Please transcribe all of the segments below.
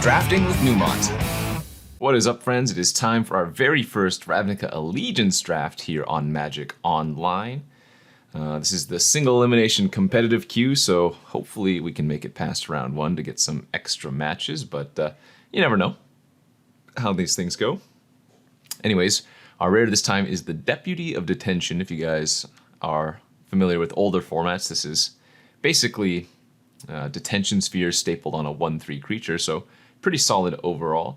Drafting with Numot. What is up, friends? It is time for our very first Ravnica Allegiance draft here on Magic Online. This is the single elimination competitive queue, so hopefully we can make it past round one to get some extra matches, but you never know how these things go. Anyways, our rare this time is the Deputy of Detention. If you guys are familiar with older formats, this is basically Detention Sphere stapled on a 1/3 creature, so pretty solid overall.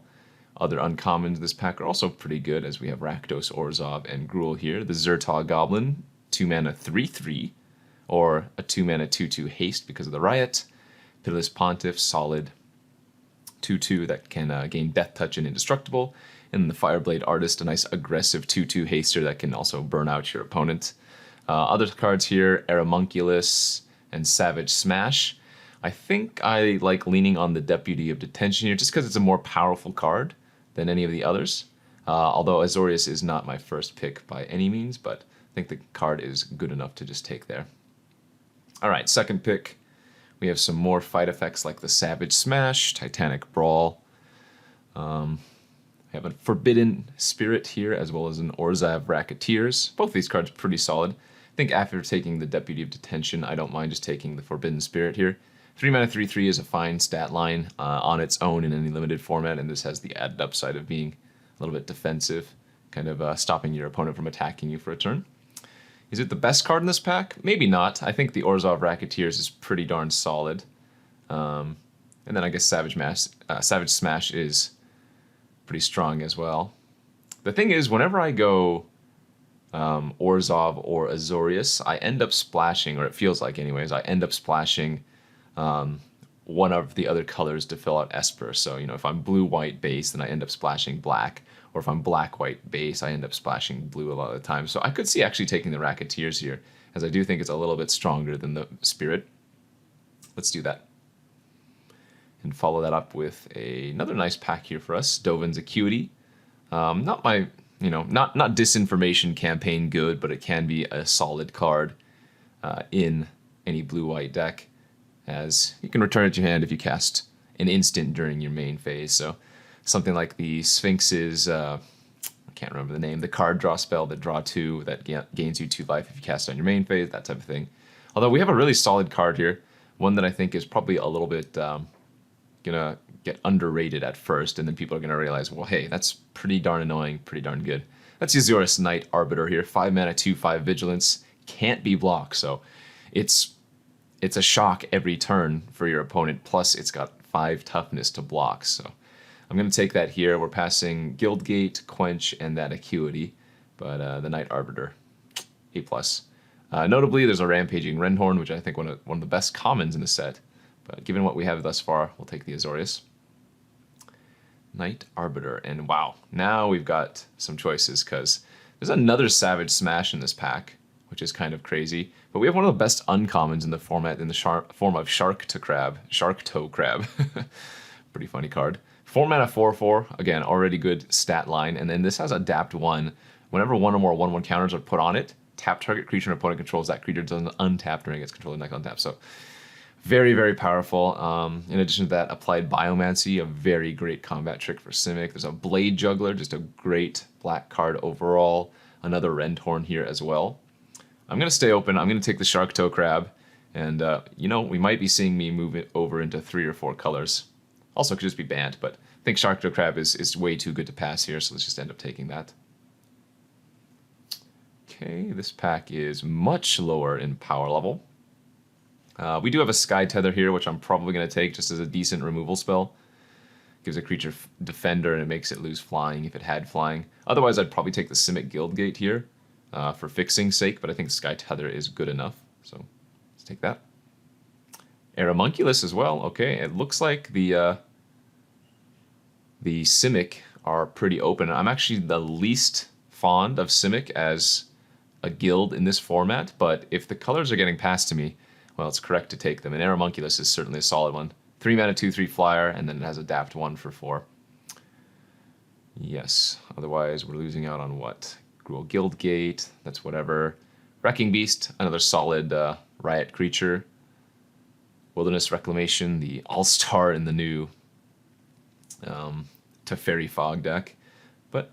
Other uncommons in this pack are also pretty good, as we have Rakdos, Orzhov, and Gruul here. The Zertal Goblin, 2-mana 3/3, or a 2-mana 2/2 haste because of the Riot. Pitiless Pontiff, solid 2/2 that can gain Death Touch and Indestructible. And the Fireblade Artist, a nice aggressive 2/2 haster that can also burn out your opponent. Other cards here, Homunculus and Savage Smash. I think I like leaning on the Deputy of Detention here just because it's a more powerful card than any of the others. Although Azorius is not my first pick by any means, but I think the card is good enough to just take there. Alright, second pick. We have some more fight effects like the Savage Smash, Titanic Brawl. We have a Forbidden Spirit here, as well as an Orzhov Racketeers. Both these cards pretty solid. I think after taking the Deputy of Detention, I don't mind just taking the Forbidden Spirit here. 3-mana 3/3 is a fine stat line on its own in any limited format, and this has the added upside of being a little bit defensive, kind of stopping your opponent from attacking you for a turn. Is it the best card in this pack? Maybe not. I think the Orzhov Racketeers is pretty darn solid. And then I guess Savage Smash is pretty strong as well. The thing is, whenever I go Orzhov or Azorius, I end up splashing, or it feels like anyways, I end up splashing one of the other colors to fill out Esper. So, you know, if I'm blue-white base, then I end up splashing black. Or if I'm black-white base, I end up splashing blue a lot of the time. So I could see actually taking the Racketeers here, as I do think it's a little bit stronger than the Spirit. Let's do that. And follow that up with another nice pack here for us, Dovin's Acuity. Not my, not disinformation campaign good, but it can be a solid card in any blue-white deck, as you can return it to your hand if you cast an instant during your main phase. So something like the Sphinx's, I can't remember the name, the card draw spell that draw 2 that gains you 2 life if you cast it on your main phase, that type of thing. Although we have a really solid card here, one that I think is probably a little bit gonna get underrated at first, and then people are gonna realize, well, hey, that's pretty darn annoying, pretty darn good. That's Azorius Knight Arbiter here, 5-mana 2/5 Vigilance, can't be blocked, so it's a shock every turn for your opponent, plus it's got 5 toughness to block, so I'm going to take that here. We're passing Guildgate, Quench, and that Acuity, but the Knight Arbiter, A+. Notably, there's a Rampaging Rendhorn, which I think one of the best commons in the set, but given what we have thus far, we'll take the Azorius. Knight Arbiter, and wow, now we've got some choices, because there's another Savage Smash in this pack, which is kind of crazy. But we have one of the best uncommons in the format in the form of Shark Toe Crab. Pretty funny card. 4-mana 4/4, again, already good stat line. And then this has Adapt 1. Whenever one or more 1/1 counters are put on it, tap target creature and opponent controls that creature doesn't untap during its control deck untap. So very, very powerful. In addition to that, Applied Biomancy, a very great combat trick for Simic. There's a Blade Juggler, just a great black card overall. Another Rendhorn here as well. I'm going to stay open. I'm going to take the Shark Toe Crab. And, we might be seeing me move it over into 3 or 4 colors. Also, it could just be banned, but I think Shark Toe Crab is way too good to pass here, so let's just end up taking that. Okay, this pack is much lower in power level. We do have a Sky Tether here, which I'm probably going to take just as a decent removal spell. Gives a creature Defender, and it makes it lose flying if it had flying. Otherwise, I'd probably take the Simic Guildgate here. For fixing's sake, but I think Sky Tether is good enough, so let's take that. Homunculus as well. Okay, it looks like the Simic are pretty open. I'm actually the least fond of Simic as a guild in this format, but if the colors are getting passed to me, well, it's correct to take them, and Homunculus is certainly a solid one. 3-mana 2/3 flyer, and then it has Adapt 1 for 4. Yes, otherwise we're losing out on what? Gruul Guildgate, that's whatever. Wrecking Beast, another solid riot creature. Wilderness Reclamation, the all-star in the new Teferi Fog deck. But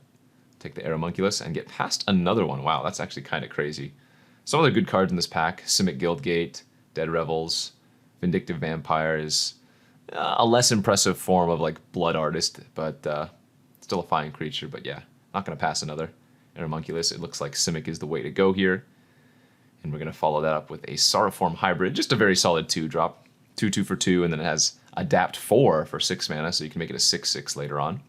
take the Aeromunculus and get past another one. Wow, that's actually kind of crazy. Some other good cards in this pack: Simic Guildgate, Dead Revels, Vindictive Vampire is a less impressive form of like Blood Artist, but still a fine creature. But yeah, not going to pass another Aeromunculus. It looks like Simic is the way to go here. And we're going to follow that up with a Sauroform Hybrid, just a very solid 2-drop. 2/2 for 2, and then it has Adapt 4 for 6 mana, so you can make it a 6/6 later on.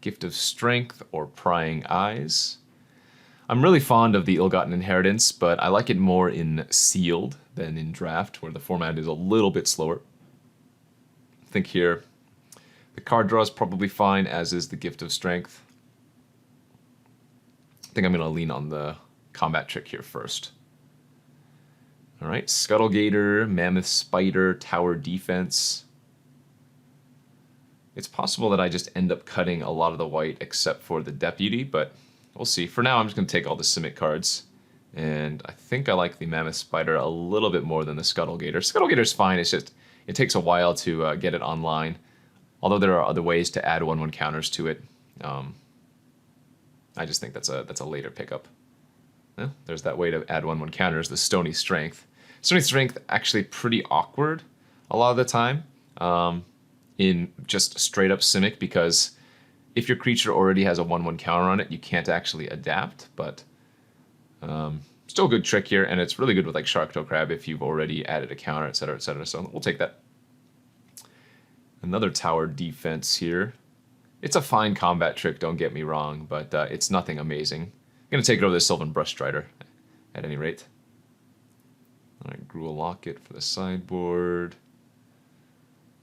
Gift of Strength or Prying Eyes. I'm really fond of the Ill-Gotten Inheritance, but I like it more in Sealed than in Draft, where the format is a little bit slower. I think here the card draw is probably fine, as is the Gift of Strength. I think I'm going to lean on the combat trick here first. All right, Scuttlegator, Mammoth Spider, Tower Defense. It's possible that I just end up cutting a lot of the white except for the Deputy, but we'll see. For now, I'm just going to take all the Simic cards. And I think I like the Mammoth Spider a little bit more than the Scuttlegator. Scuttlegator's fine, it's just, it takes a while to get it online. Although there are other ways to add 1/1 counters to it. I just think that's a later pickup. Yeah, there's that way to add 1/1 counters, the Stony Strength. Stony Strength actually pretty awkward a lot of the time in just straight up Simic, because if your creature already has a 1/1 counter on it, you can't actually adapt, but still a good trick here, and it's really good with like Sharktail Crab if you've already added a counter, etc., so we'll take that. Another Tower Defense here. It's a fine combat trick, don't get me wrong, but it's nothing amazing. I'm going to take it over the Sylvan Brush Strider, at any rate. All right, Gruul Locket for the sideboard.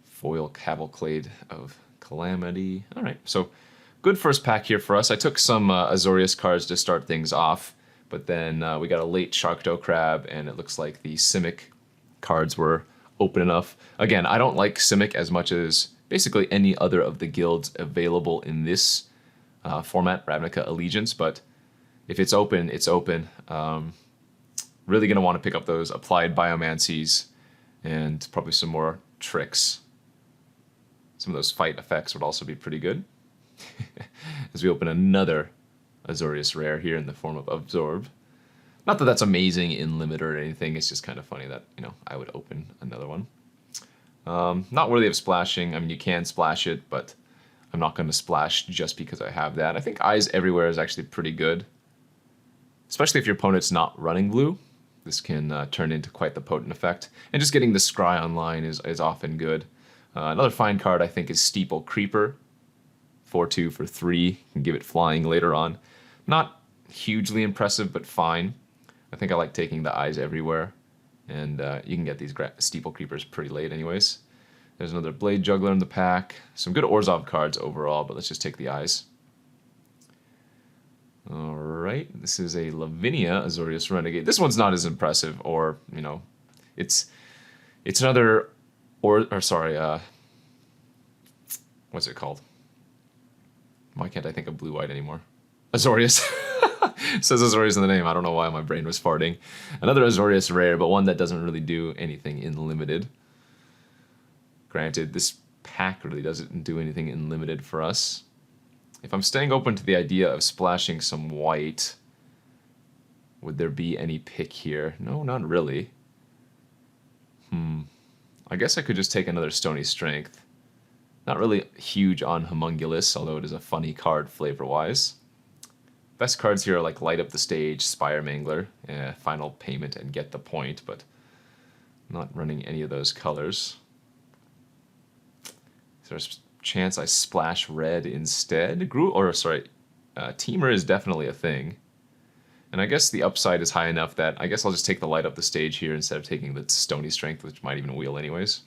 Foil Cavalcade of Calamity. All right, so good first pack here for us. I took some Azorius cards to start things off, but then we got a late Sharktail Crab, and it looks like the Simic cards were open enough. Again, I don't like Simic as much as basically any other of the guilds available in this format, Ravnica Allegiance, but if it's open, it's open. Really going to want to pick up those Applied Biomancies and probably some more tricks. Some of those fight effects would also be pretty good. As we open another Azorius Rare here in the form of Absorb. Not that that's amazing in limit or anything, it's just kind of funny that, you know, I would open another one. Not worthy of splashing. I mean, you can splash it, but I'm not going to splash just because I have that. I think Eyes Everywhere is actually pretty good, especially if your opponent's not running blue. This can turn into quite the potent effect. And just getting the Scry online is often good. Another fine card, I think, is Steeple Creeper. 4/2 for 3. Can give it flying later on. Not hugely impressive, but fine. I think I like taking the Eyes Everywhere. And you can get these Steeple Creepers pretty late anyways. There's another Blade Juggler in the pack. Some good Orzhov cards overall, but let's just take the Eyes. Alright, this is a Lavinia Azorius Renegade. This one's not as impressive, or, you know, it's another, what's it called? Why can't I think of blue-white anymore? Azorius. It says Azorius in the name. I don't know why my brain was farting. Another Azorius Rare, but one that doesn't really do anything in limited. Granted, this pack really doesn't do anything in limited for us. If I'm staying open to the idea of splashing some white, would there be any pick here? No, not really. I guess I could just take another Stony Strength. Not really huge on Homunculus, although it is a funny card flavor-wise. Best cards here are like Light Up the Stage, Spire Mangler, Final Payment, and Get the Point, but I'm not running any of those colors. Is there a chance I splash red instead? Teamer is definitely a thing. And I guess the upside is high enough that I guess I'll just take the Light Up the Stage here instead of taking the Stony Strength, which might even wheel anyways.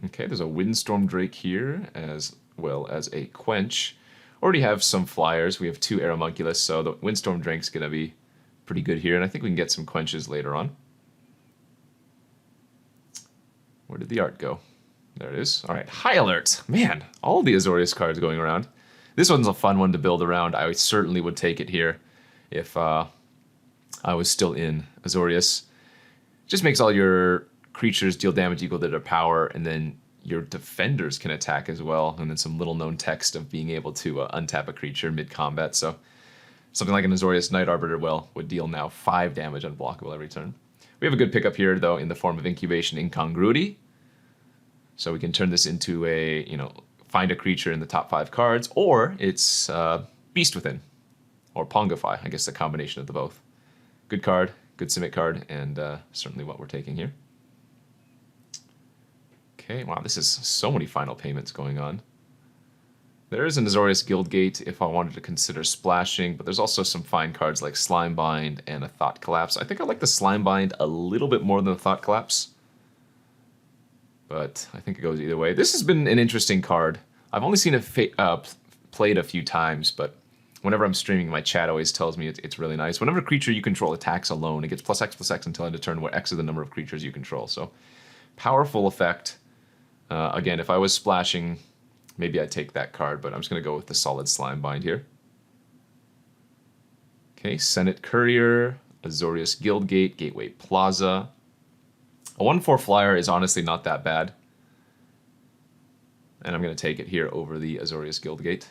Okay, there's a Windstorm Drake here, as well as a Quench. Already have some flyers. We have 2 Aeromunculus, so the Windstorm Drake's going to be pretty good here, and I think we can get some Quenches later on. Where did the art go? There it is. All right, High Alert. Man, all the Azorius cards going around. This one's a fun one to build around. I certainly would take it here if I was still in Azorius. Just makes all your creatures deal damage equal to their power, and then your defenders can attack as well, and then some little known text of being able to untap a creature mid-combat. So something like an Azorius Night Arbiter would deal now 5 damage unblockable every turn. We have a good pickup here, though, in the form of Incubation Incongruity. So we can turn this into a, find a creature in the top 5 cards, or it's Beast Within, or Pongify, I guess a combination of the both. Good card, good Simic card, and certainly what we're taking here. Okay, wow, this is so many final payments going on. There is an Azorius Guildgate if I wanted to consider splashing, but there's also some fine cards like Slimebind and a Thought Collapse. I think I like the Slimebind a little bit more than the Thought Collapse, but I think it goes either way. This has been an interesting card. I've only seen it played a few times, but whenever I'm streaming, my chat always tells me it's really nice. Whenever a creature you control attacks alone, it gets +X/+X until end of turn, where X is the number of creatures you control. So, powerful effect. Again, if I was splashing, maybe I'd take that card, but I'm just going to go with the solid Slimebind here. Okay, Senate Courier, Azorius Guildgate, Gateway Plaza. A 1/4 flyer is honestly not that bad. And I'm going to take it here over the Azorius Guildgate.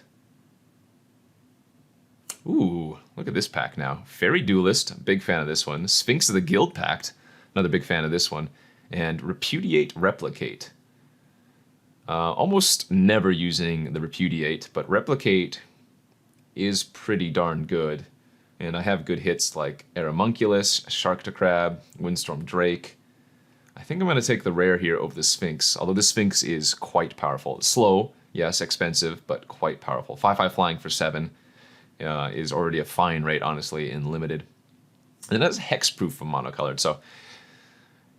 Ooh, look at this pack now. Fairy Duelist, big fan of this one. Sphinx of the Guild Pact, another big fan of this one. And Repudiate Replicate. Almost never using the Repudiate, but Replicate is pretty darn good. And I have good hits like Aeromunculus, Sharktocrab, Windstorm Drake. I think I'm going to take the rare here over the Sphinx, although the Sphinx is quite powerful. It's slow, yes, expensive, but quite powerful. 5/5 flying for 7 is already a fine rate, honestly, in limited. And it has hexproof from monocolored, so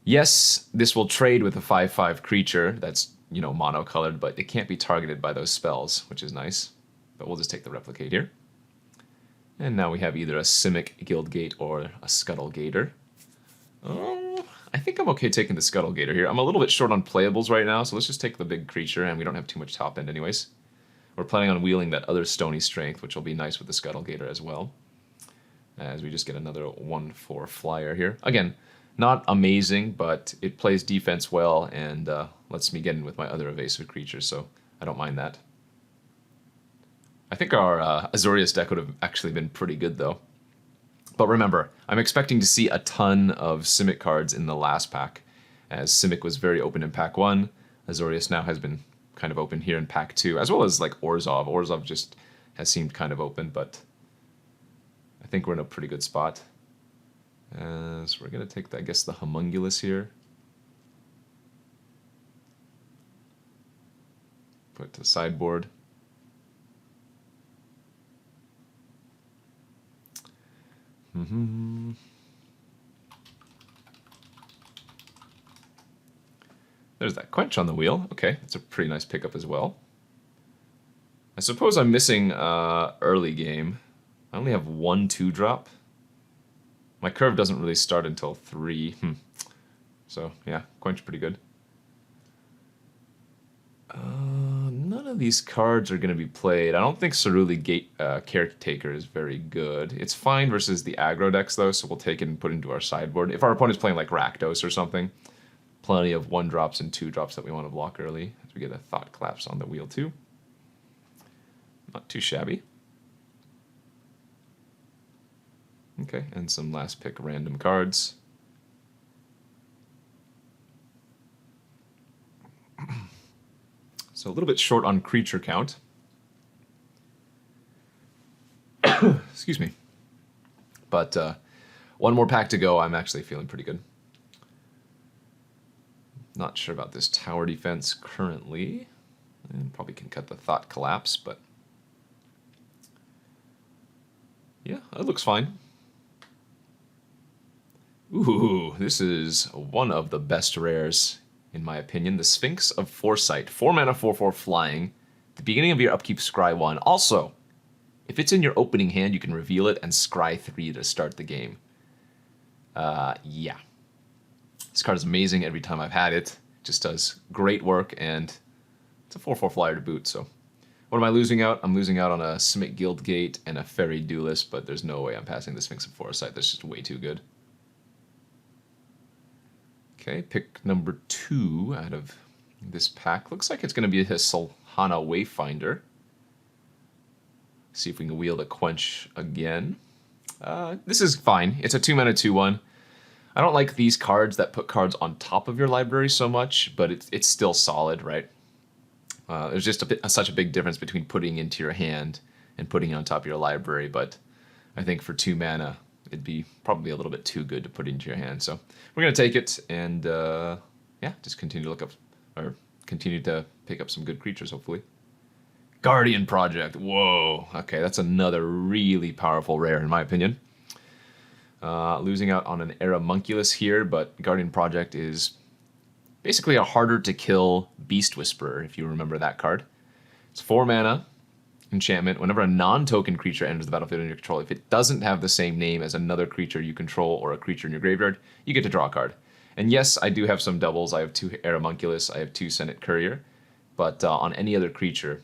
yes, this will trade with a 5/5 creature that's monocolored, but it can't be targeted by those spells, which is nice. But we'll just take the Replicate here. And now we have either a Simic Guildgate or a Scuttlegator. I think I'm okay taking the Scuttlegator here. I'm a little bit short on playables right now, so let's just take the big creature, and we don't have too much top end anyways. We're planning on wheeling that other Stony Strength, which will be nice with the Scuttlegator as well, as we just get another 1/4 flyer here. Again, not amazing, but it plays defense well and lets me get in with my other evasive creatures, so I don't mind that. I think our Azorius deck would have actually been pretty good, though. But remember, I'm expecting to see a ton of Simic cards in the last pack, as Simic was very open in pack 1. Azorius now has been kind of open here in pack 2, as well as like Orzhov. Orzhov just has seemed kind of open, but I think we're in a pretty good spot. So we're going to take, I guess, the Homunculus here. Put to the sideboard. There's that Quench on the wheel. Okay, that's a pretty nice pickup as well. I suppose I'm missing early game. I only have 1 2-drop. My curve doesn't really start until 3. So, yeah, Quench pretty good. None of these cards are going to be played. I don't think Ceruli Caretaker is very good. It's fine versus the aggro decks, though, so we'll take it and put it into our sideboard. If our opponent's playing like Rakdos or something, plenty of 1-drops and 2-drops that we want to block early, as we get a Thought Collapse on the wheel, too. Not too shabby. Okay, and some last pick random cards. So a little bit short on creature count. Excuse me. But one more pack to go. I'm actually feeling pretty good. Not sure about this tower defense currently. And probably can cut the Thought Collapse, but yeah, it looks fine. Ooh, this is one of the best rares, in my opinion. The Sphinx of Foresight. 4 mana, 4/4 flying. At the beginning of your upkeep, scry 1. Also, if it's in your opening hand, you can reveal it and scry 3 to start the game. Yeah. This card is amazing every time I've had it. It just does great work, and it's a 4/4 flyer to boot, so. What am I losing out? I'm losing out on a Simic Guildgate and a Fairy Duelist, but there's no way I'm passing the Sphinx of Foresight. That's just way too good. Okay, pick number 2 out of this pack. Looks like it's going to be a Solhana Wayfinder. See if we can wield a Quench again. This is fine. It's a 2-mana 2/1. I don't like these cards that put cards on top of your library so much, but it's still solid, right? There's just such a big difference between putting into your hand and putting it on top of your library, but I think for 2 mana, it'd be probably a little bit too good to put into your hand. So we're going to take it and, yeah, just continue to look up, or continue to pick up some good creatures, hopefully. Guardian Project. Whoa. Okay, that's another really powerful rare, in my opinion. Losing out on an Eramunculus here, but Guardian Project is basically a harder to kill Beast Whisperer, if you remember that card. It's 4 mana, enchantment. Whenever a non-token creature enters the battlefield in your control, if it doesn't have the same name as another creature you control or a creature in your graveyard, you get to draw a card. And yes, I do have some doubles. I have 2 Eramunculus, I have 2 Senate Courier, but on any other creature,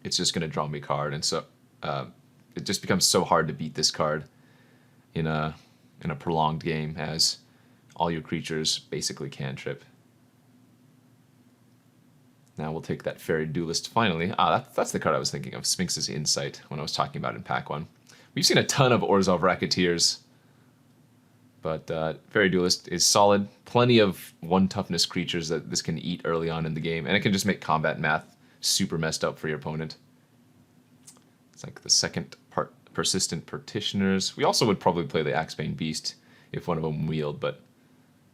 it's just going to draw me a card. And so it just becomes so hard to beat this card in a prolonged game, as all your creatures basically cantrip. Now we'll take that Fairy Duelist finally. That's the card I was thinking of, Sphinx's Insight, when I was talking about in Pack 1. We've seen a ton of Orzhov Racketeers, but Fairy Duelist is solid. Plenty of 1 toughness creatures that this can eat early on in the game, and it can just make combat math super messed up for your opponent. It's like the second part, Persistent Petitioners. We also would probably play the Axebane Beast if one of them wheeled, but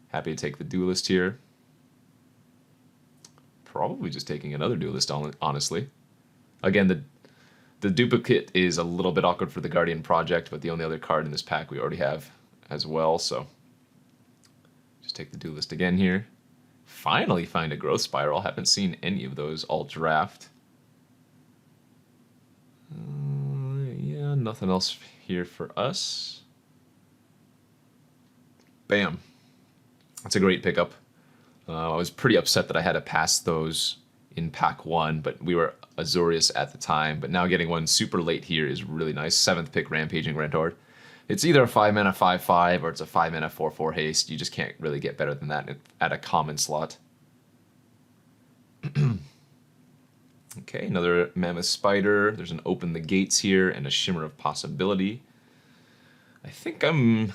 happy to take the Duelist here. Probably just taking another Duelist, honestly. Again, the duplicate is a little bit awkward for the Guardian Project, but the only other card in this pack we already have as well, so just take the Duelist again here. Finally find a Growth Spiral. Haven't seen any of those all draft. Yeah, nothing else here for us. Bam. That's a great pickup. I was pretty upset that I had to pass those in Pack 1, but we were Azorius at the time. But now getting one super late here is really nice. 7th pick, Rampaging Grandhorde. It's either a 5-mana 5/5 or it's a 5-mana 4/4 haste. You just can't really get better than that at a common slot. Okay, another Mammoth Spider. There's an Open the Gates here and a Shimmer of Possibility. I think I'm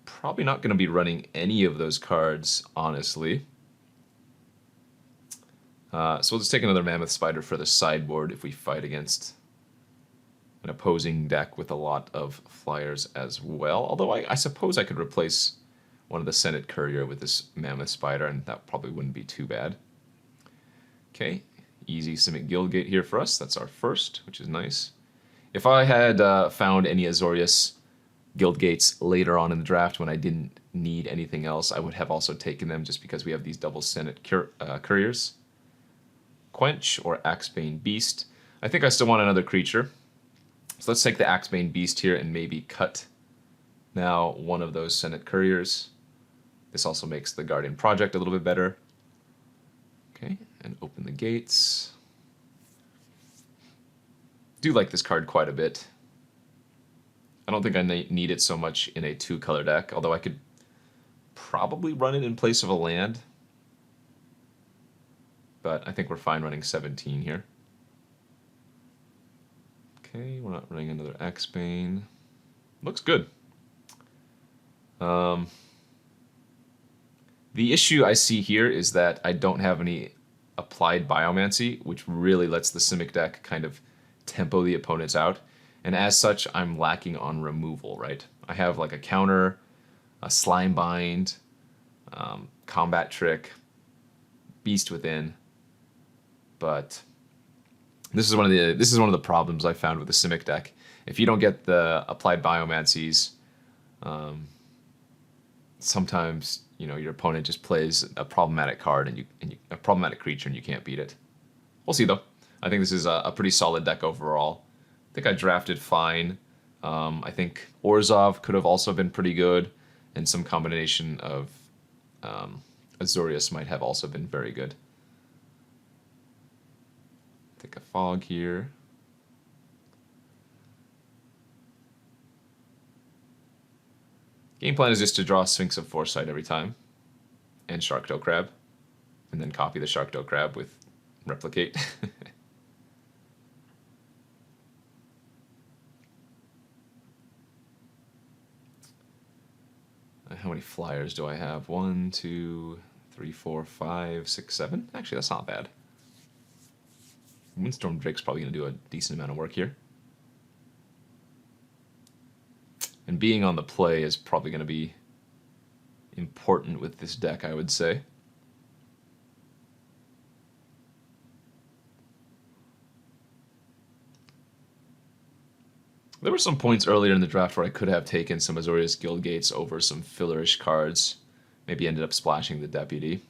probably not going to be running any of those cards, honestly. So we'll just take another Mammoth Spider for the sideboard if we fight against an opposing deck with a lot of flyers as well. Although I suppose I could replace one of the Senate Courier with this Mammoth Spider, and that probably wouldn't be too bad. Okay, easy Simic Guildgate here for us. That's our first, which is nice. If I had found any Azorius Guildgates later on in the draft when I didn't need anything else, I would have also taken them just because we have these double Senate Couriers. Quench or Axebane Beast. I think I still want another creature. So let's take the Axebane Beast here and maybe cut now one of those Senate Couriers. This also makes the Guardian Project a little bit better. Okay, and Open the Gates. Do like this card quite a bit. I don't think I need it so much in a 2-color deck, although I could probably run it in place of a land. But I think we're fine running 17 here. Okay, we're not running another Axebane. Looks good. The issue I see here is that I don't have any applied Biomancy, which really lets the Simic deck kind of tempo the opponents out. And as such, I'm lacking on removal, right? I have like a counter, a Slime Bind, Combat Trick, Beast Within. But this is one of the problems I found with the Simic deck. If you don't get the applied Biomancies, sometimes your opponent just plays a problematic card and a problematic creature and you can't beat it. We'll see though. I think this is a pretty solid deck overall. I think I drafted fine. I think Orzhov could have also been pretty good, and some combination of Azorius might have also been very good. Take a Fog here. Game plan is just to draw Sphinx of Foresight every time. and Sharktail Crab, and then copy the Sharktail Crab with Replicate. How many flyers do I have? 1, 2, 3, 4, 5, 6, 7? Actually, that's not bad. Windstorm Drake's probably going to do a decent amount of work here. And being on the play is probably going to be important with this deck, I would say. There were some points earlier in the draft where I could have taken some Azorius Guildgates over some fillerish cards. Maybe ended up splashing the Deputy.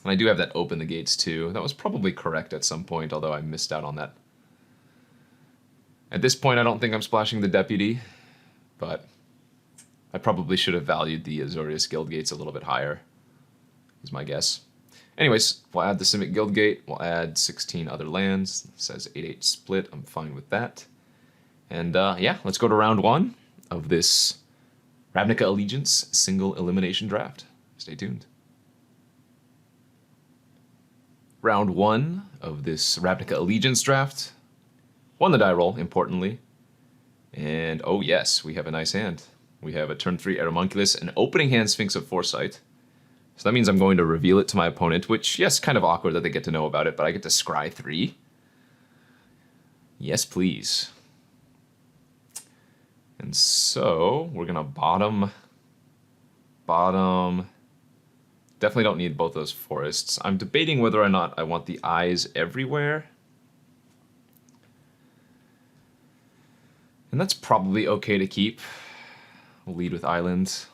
And I do have that Open the Gates too. That was probably correct at some point, although I missed out on that. At this point, I don't think I'm splashing the Deputy, but I probably should have valued the Azorius Guildgates a little bit higher, is my guess. Anyways, we'll add the Simic Guildgate. We'll add 16 other lands. It says 8-8 split. I'm fine with that. And yeah, let's go to round 1 of this Ravnica Allegiance single elimination draft. Stay tuned. Round 1 of this Ravnica Allegiance draft. Won the die roll, importantly. And oh yes, we have a nice hand. We have a turn 3 Aeromunculus, an opening hand Sphinx of Foresight. So that means I'm going to reveal it to my opponent, which, yes, kind of awkward that they get to know about it, but I get to scry 3. Yes, please. And so we're going to bottom. Definitely don't need both those forests. I'm debating whether or not I want the eyes everywhere. And that's probably okay to keep. We'll lead with islands.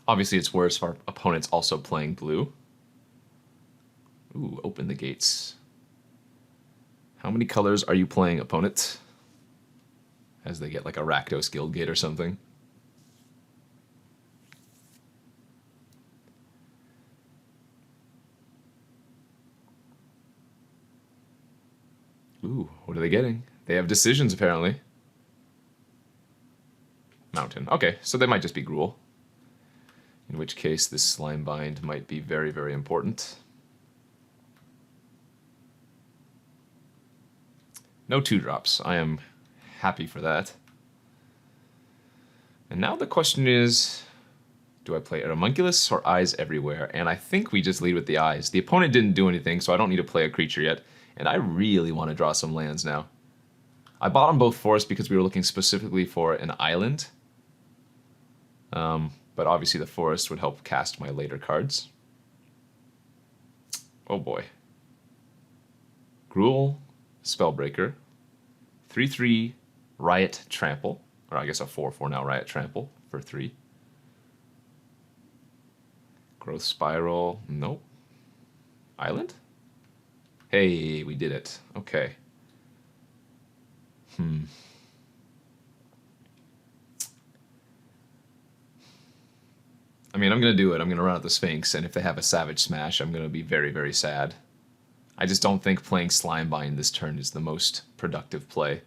Obviously it's worse if our opponent's also playing blue. Ooh, open the gates. How many colors are you playing, opponent? As they get like a Rakdos Guildgate or something. Ooh, what are they getting? They have decisions, apparently. Mountain. Okay, so they might just be Gruul. In which case, this Slime Bind might be very, very important. No 2-drops. I am happy for that. And now the question is, do I play Aeromunculus or Eyes Everywhere? And I think we just lead with the Eyes. The opponent didn't do anything, so I don't need to play a creature yet. And I really want to draw some lands now. I bought them both for us because we were looking specifically for an island. But obviously the forest would help cast my later cards. Oh boy. Gruul, Spellbreaker. 3/3 Riot Trample. Or I guess a 4/4 now, Riot Trample for 3. Growth Spiral. Nope. Island? Hey, we did it. Okay. I mean, I'm going to do it. I'm going to run out the Sphinx, and if they have a Savage Smash, I'm going to be very, very sad. I just don't think playing Slimebind this turn is the most productive play.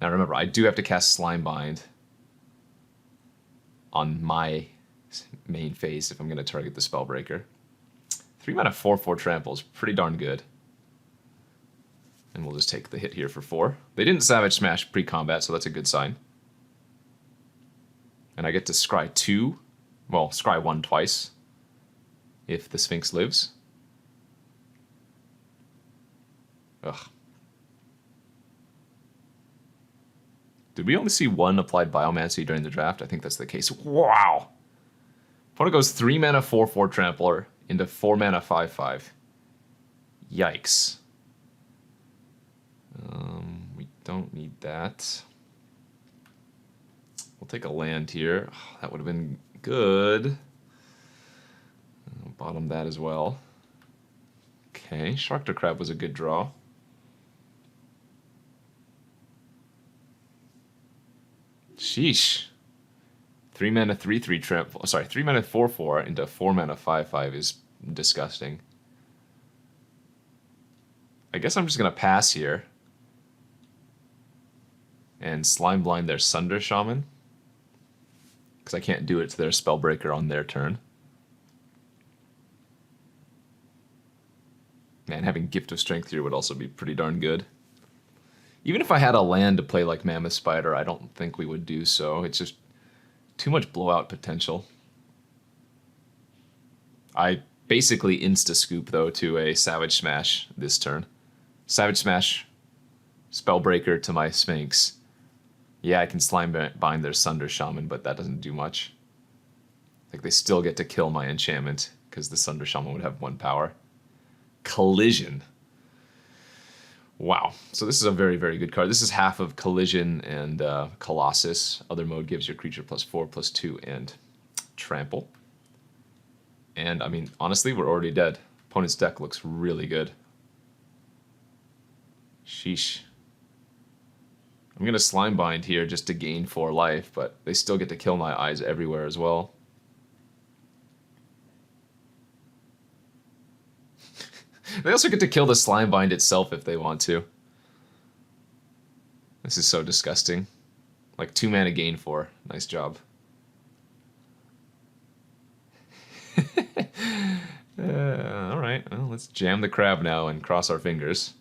Now remember, I do have to cast Slimebind on my main phase if I'm going to target the Spellbreaker. 3 mana 4/4 Trample is pretty darn good. And we'll just take the hit here for 4. They didn't Savage Smash pre-combat, so that's a good sign. And I get to scry 2, well, scry 1 twice, if the Sphinx lives. Ugh. Did we only see 1 applied Biomancy during the draft? I think that's the case. Wow! Opponent goes 3 mana 4/4 Trampler into 4 mana 5/5. Yikes. We don't need that. We'll take a land here. Oh, that would have been good. I'll bottom that as well. Okay, Sharktail Crab was a good draw. Sheesh. 3 mana 3/3 trample. Oh, sorry, 3 mana 4/4 into 4 mana 5/5 is disgusting. I guess I'm just gonna pass here. and Slime Blind their Sunder Shaman, because I can't do it to their Spellbreaker on their turn. Man, having Gift of Strength here would also be pretty darn good. Even if I had a land to play like Mammoth Spider, I don't think we would do so. It's just too much blowout potential. I basically insta-scoop, though, to a Savage Smash this turn. Savage Smash, Spellbreaker to my Sphinx. Yeah, I can Slime Bind their Sunder Shaman, but that doesn't do much. Like, they still get to kill my enchantment, because the Sunder Shaman would have 1 power. Collision. Wow. So this is a very, very good card. This is half of Collision and Colossus. Other mode gives your creature +4, +2, and Trample. And, I mean, honestly, we're already dead. Opponent's deck looks really good. Sheesh. I'm going to Slime Bind here just to gain 4 life, but they still get to kill my eyes everywhere as well. They also get to kill the Slime Bind itself if they want to. This is so disgusting. Like 2 mana gain 4. Nice job. Alright, well, let's jam the crab now and cross our fingers.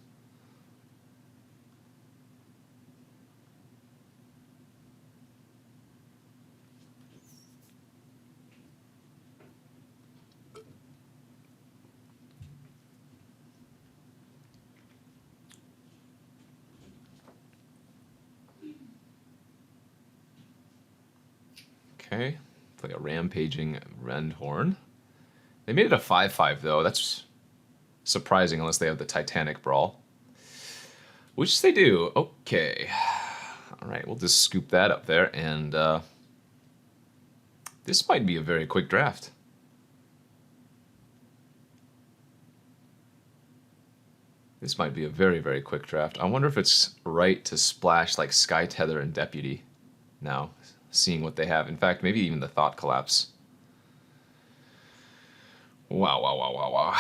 Okay, play a Rampaging Rendhorn. They made it a 5/5 though. That's surprising unless they have the Titanic Brawl. Which they do. Okay. Alright, we'll just scoop that up there, and this might be a very quick draft. This might be a very, very quick draft. I wonder if it's right to splash like Sky Tether and Deputy now, seeing what they have. In fact, maybe even the Thought Collapse. Wow, wow, wow, wow, wow.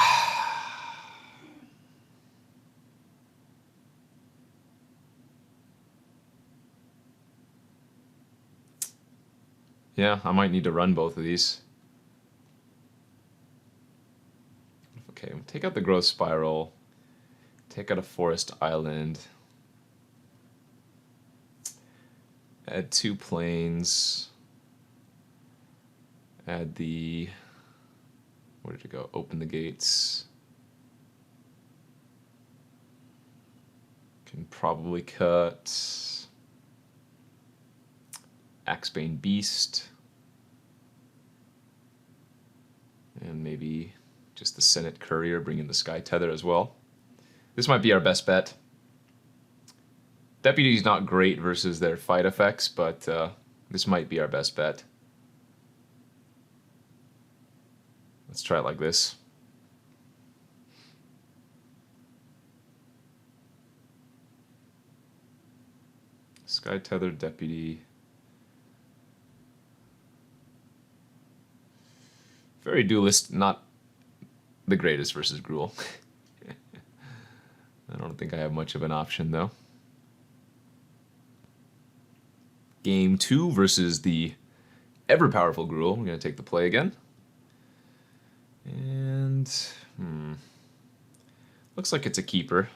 Yeah, I might need to run both of these. Okay, take out the Growth Spiral. Take out a Forest Island. Add 2 planes. Add the... Where did it go? Open the gates. Can probably cut Axebane Beast. And maybe just the Senate Courier, bring in the Sky Tether as well. This might be our best bet. Deputy's not great versus their fight effects, but this might be our best bet. Let's try it like this. Sky Tether, Deputy. Very duelist, not the greatest versus Gruul. I don't think I have much of an option, though. Game 2 versus the ever-powerful Gruul. We're going to take the play again. And, looks like it's a keeper.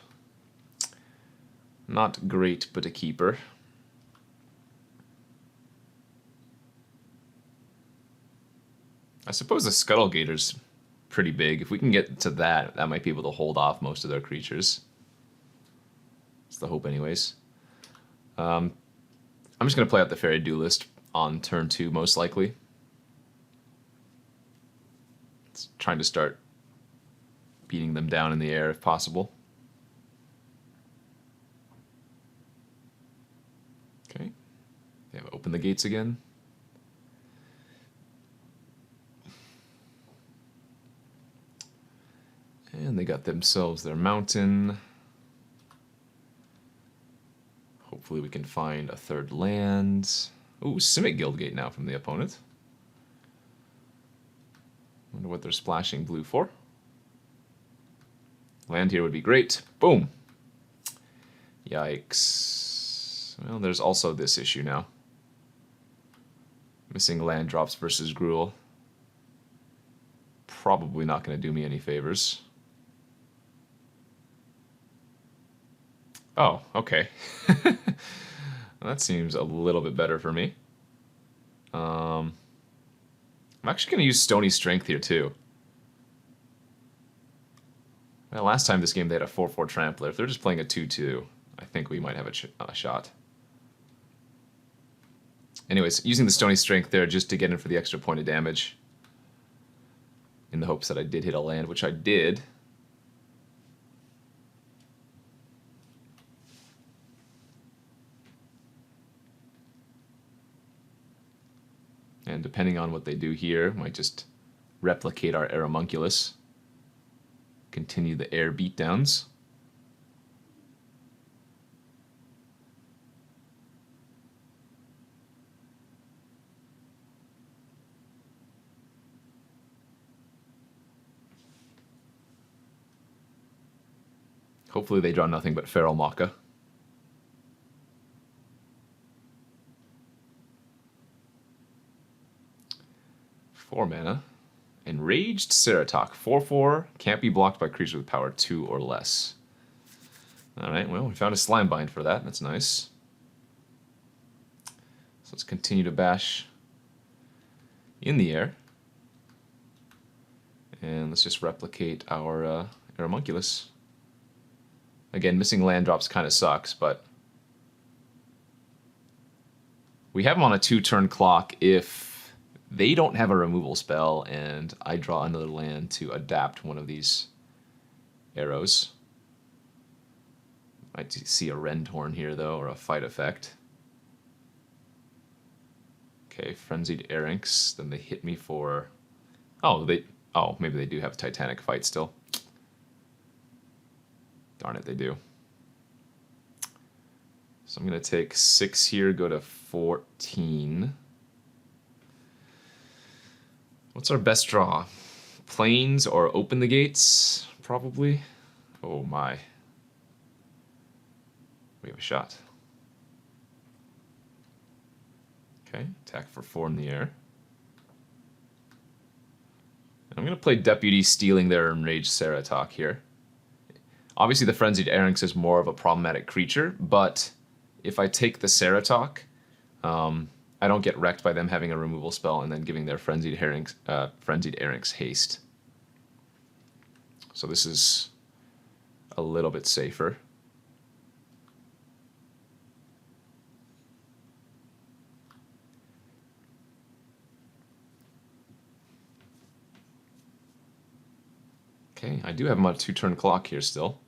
Not great, but a keeper. I suppose the Scuttlegator's pretty big. If we can get to that, that might be able to hold off most of their creatures. It's the hope anyways. I'm just going to play out the Fairy Duelist on turn 2, most likely. It's trying to start beating them down in the air if possible. Okay. They have opened the gates again. And they got themselves their mountain. Hopefully we can find a third land. Ooh, Simic Guildgate now from the opponent. Wonder what they're splashing blue for. Land here would be great. Boom. Yikes. Well, there's also this issue now. Missing land drops versus Gruul. Probably not going to do me any favors. Oh, okay. Well, that seems a little bit better for me. I'm actually going to use Stony Strength here, too. Well, last time this game they had a 4-4 Trampler. If they're just playing a 2-2, I think we might have a shot. Anyways, using the Stony Strength there just to get in for the extra point of damage. In the hopes that I did hit a land, which I did. And depending on what they do here, might just replicate our Aeromunculus. Continue the air beatdowns. Hopefully they draw nothing but Feral Maka. Four mana. Enraged Ceratok. 4/4. Can't be blocked by creatures with power 2 or less. Alright, well, we found a Slimebind for that. That's nice. So let's continue to bash in the air. And let's just replicate our Aeromunculus. Again, missing land drops kind of sucks, but we have them on a 2-turn clock if they don't have a removal spell and I draw another land to adapt one of these arrows. Might see a Rentorn here, though, or a Fight Effect. Okay, Frenzied Arinx. Then they hit me for... Oh, maybe they do have Titanic Fight still. Darn it, they do. So I'm going to take 6 here, go to 14. What's our best draw? Plains or Open the Gates? Probably. Oh my. We have a shot. Okay, attack for 4 in the air. And I'm going to play Deputy, stealing their Enraged Ceratok here. Obviously the Frenzied Arinx is more of a problematic creature, but if I take the Ceratok, I don't get wrecked by them having a removal spell and then giving their Frenzied Arinx haste. So this is a little bit safer. Okay, I do have them on a 2-turn clock here still.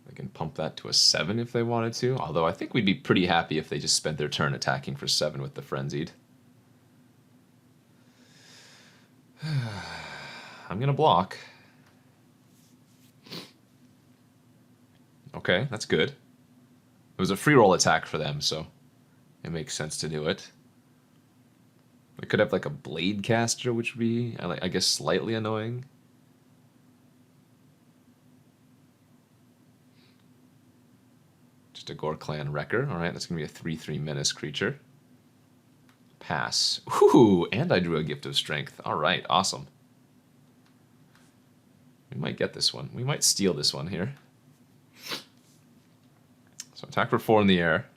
They can pump that to a 7 if they wanted to, although I think we'd be pretty happy if they just spent their turn attacking for 7 with the Frenzied. I'm going to block. Okay, that's good. It was a free roll attack for them, so it makes sense to do it. I could have like a Blade Caster, which would be, I guess, slightly annoying. Just a Gore Clan Wrecker. Alright, that's going to be a 3/3 Menace creature. Pass. Ooh, and I drew a Gift of Strength. Alright, awesome. We might get this one. We might steal this one here. So attack for 4 in the air.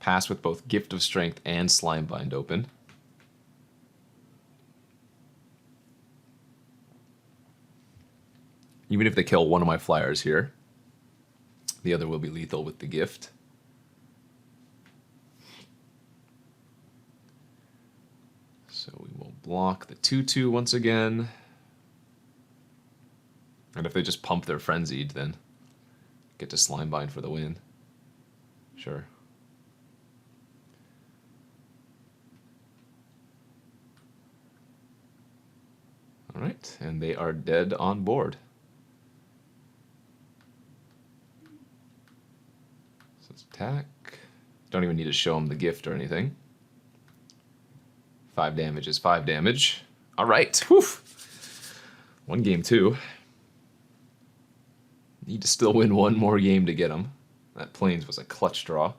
Pass with both Gift of Strength and Slimebind open. Even if they kill one of my flyers here, the other will be lethal with the gift. So we will block the 2/2 once again. And if they just pump their Frenzied, then get to Slimebind for the win. Sure. Alright, and they are dead on board. So let's attack. Don't even need to show them the gift or anything. 5 damage is 5 damage. Alright, whew. 1 game 2. Need to still win one more game to get him. That Plains was a clutch draw.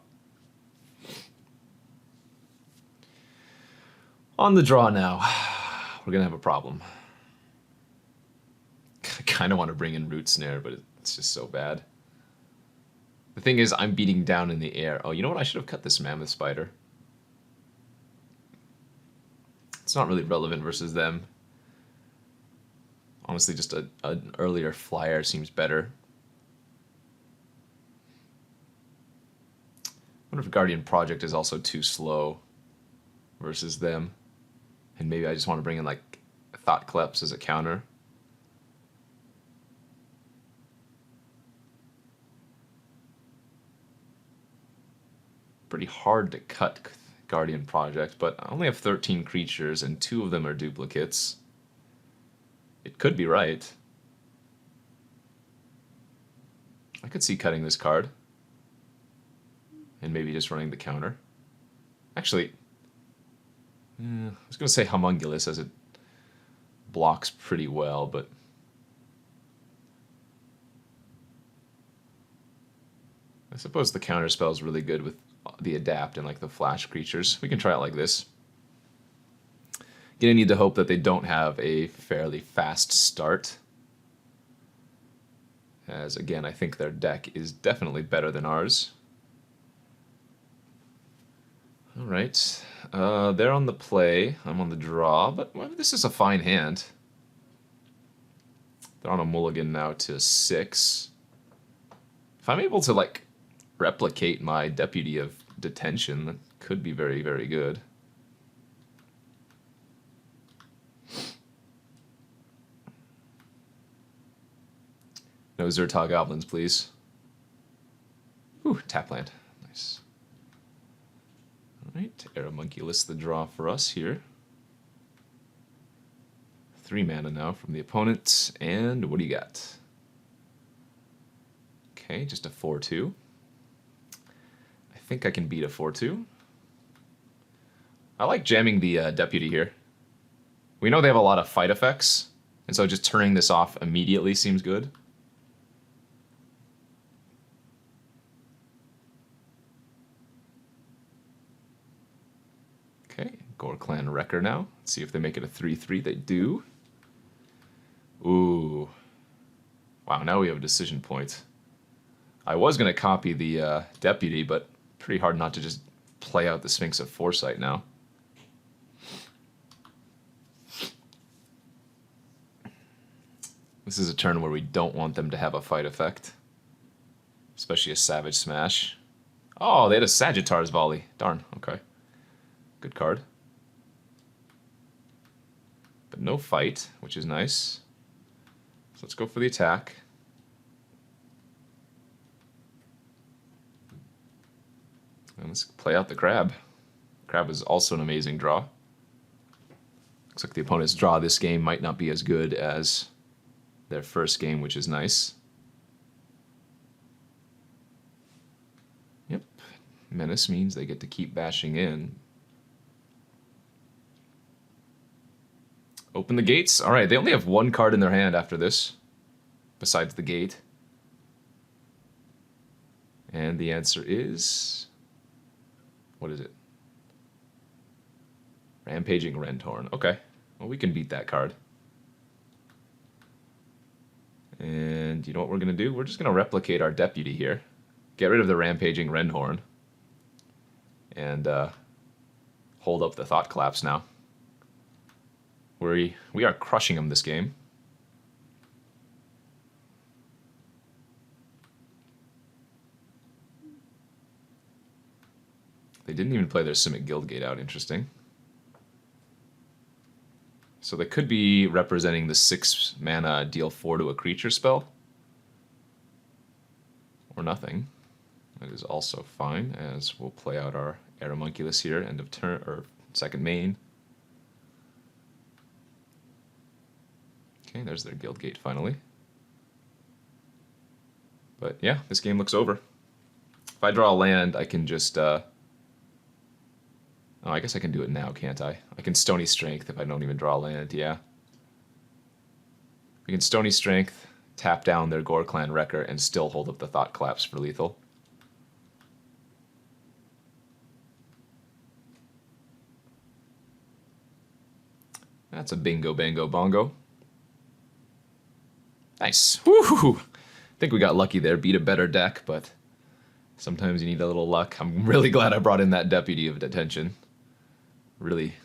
On the draw now. We're going to have a problem. I kind of want to bring in Root Snare, but it's just so bad. The thing is, I'm beating down in the air. Oh, you know what? I should have cut this Mammoth Spider. It's not really relevant versus them. Honestly, just an earlier flyer seems better. I wonder if Guardian Project is also too slow versus them. And maybe I just want to bring in, like, Thought Kleps as a counter. Pretty hard to cut Guardian Project, but I only have 13 creatures and 2 of them are duplicates. It could be right. I could see cutting this card. And maybe just running the counter. Actually, I was going to say Homunculus as it blocks pretty well, but I suppose the counter spell is really good with the adapt and like the flash creatures. We can try it like this. Gonna need to hope that they don't have a fairly fast start. As again, I think their deck is definitely better than ours. Alright, they're on the play, I'm on the draw, but well, this is a fine hand. They're on a mulligan now to 6. If I'm able to, like, replicate my Deputy of Detention, that could be very, very good. No Zertog Goblins, please. Ooh, tap land. Nice. Alright, Aeromunculus the draw for us here. 3 mana now from the opponent, and what do you got? Okay, just a 4-2. I think I can beat a 4-2. I like jamming the Deputy here. We know they have a lot of fight effects, and so just turning this off immediately seems good. Okay, Gore Clan Wrecker now. Let's see if they make it a 3-3. They do. Ooh. Wow, now we have a decision point. I was going to copy the Deputy, but pretty hard not to just play out the Sphinx of Foresight now. This is a turn where we don't want them to have a fight effect. Especially a Savage Smash. Oh, they had a Sagittars Volley. Darn, okay. Good card. But no fight, which is nice. So let's go for the attack. And let's play out the Crab. Crab is also an amazing draw. Looks like the opponent's draw this game might not be as good as their first game, which is nice. Yep. Menace means they get to keep bashing in. Open the gates. All right, they only have 1 card in their hand after this, besides the gate. And the answer is... what is it? Rampaging Rentorn. Okay, well, we can beat that card. And you know what we're going to do? We're just going to replicate our Deputy here. Get rid of the Rampaging Renhorn. And hold up the Thought Collapse now. We are crushing them this game. They didn't even play their Simic Guildgate out. Interesting. So they could be representing the 6 mana deal 4 to a creature spell. Or nothing. That is also fine, as we'll play out our Aeromunculus here, end of turn, or second main. Okay, there's their Guildgate finally. But yeah, this game looks over. If I draw a land, I can just... oh, I guess I can do it now, can't I? I can Stony Strength if I don't even draw a land, yeah. We can Stony Strength, tap down their Gore Clan Wrecker and still hold up the Thought Collapse for lethal. That's a bingo, bango, bongo. Nice. Woo! I think we got lucky there. Beat a better deck, but sometimes you need a little luck. I'm really glad I brought in that Deputy of Detention. Really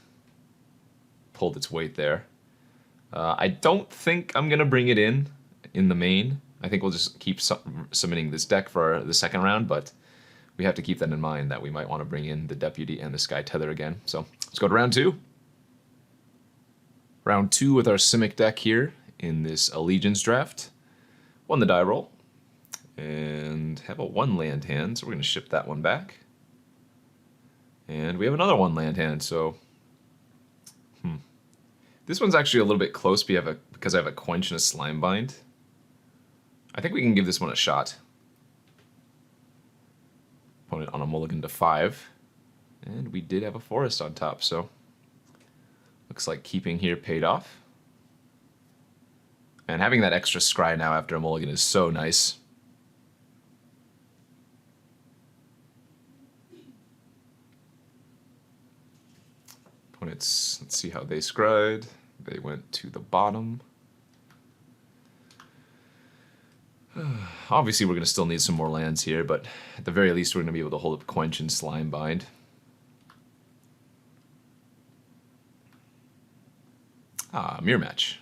pulled its weight there. I don't think I'm going to bring it in the main. I think we'll just keep submitting this deck for the second round, but we have to keep that in mind that we might want to bring in the Deputy and the Sky Tether again. So let's go to round 2. Round 2 with our Simic deck here in this Allegiance draft. Won the die roll. And have a 1 land hand, so we're going to ship that one back. And we have another 1 land hand, so... This one's actually a little bit close because I have a Quench and a Slime Bind. I think we can give this one a shot. Opponent on a mulligan to 5. And we did have a Forest on top, so... Looks like keeping here paid off. And having that extra scry now after a mulligan is so nice. Opponents, let's see how they scryed. They went to the bottom. Obviously we're going to still need some more lands here, but at the very least we're going to be able to hold up Quench and Slime Bind. Mirror Match,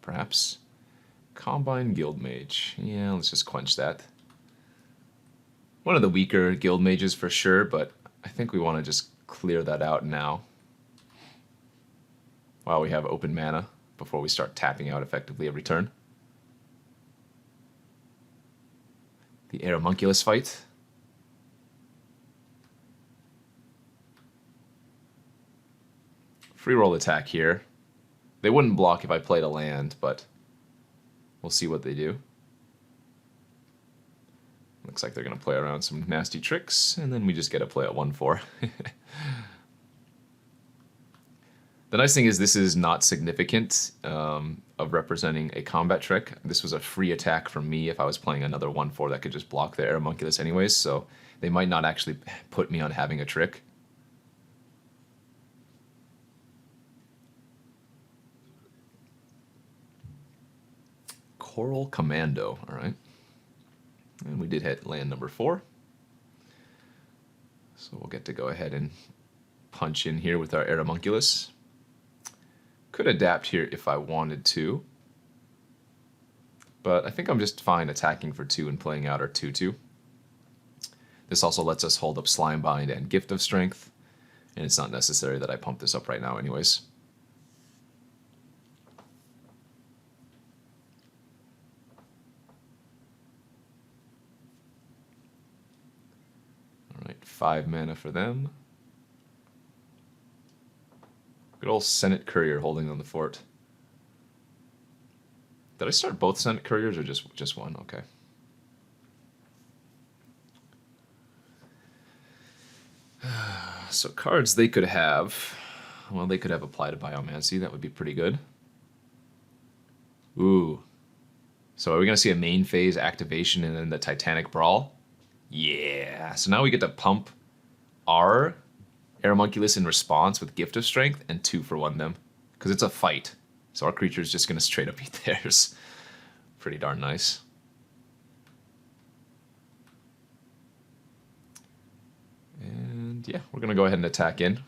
perhaps. Combine Guild Mage. Yeah, let's just quench that. One of the weaker Guild Mages for sure, but I think we want to just clear that out now. While we have open mana before we start tapping out effectively every turn. The Aeromunculus fight. Free roll attack here. They wouldn't block if I played a land, but we'll see what they do. Looks like they're going to play around some nasty tricks, and then we just get to play at 1/4. The nice thing is this is not significant of representing a combat trick. This was a free attack from me if I was playing another 1/4 that could just block the Aeromunculus anyways, so they might not actually put me on having a trick. Coral Commando, alright. And we did hit land number 4. So we'll get to go ahead and punch in here with our Aeromunculus. Could adapt here if I wanted to. But I think I'm just fine attacking for 2 and playing out our 2/2. This also lets us hold up Slime Bind and Gift of Strength. And it's not necessary that I pump this up right now anyways. Alright, 5 mana for them. Good old Senate Courier holding on the fort. Did I start both Senate Couriers or just one? Okay. So cards they could have. Well, they could have Apply to Biomancy. That would be pretty good. Ooh. So are we going to see a main phase activation and then the Titanic Brawl? Yeah. So now we get to pump our Aeromunculus in response with Gift of Strength and 2-for-1 them. Because it's a fight. So our creature is just going to straight up eat theirs. Pretty darn nice. And yeah, we're going to go ahead and attack in.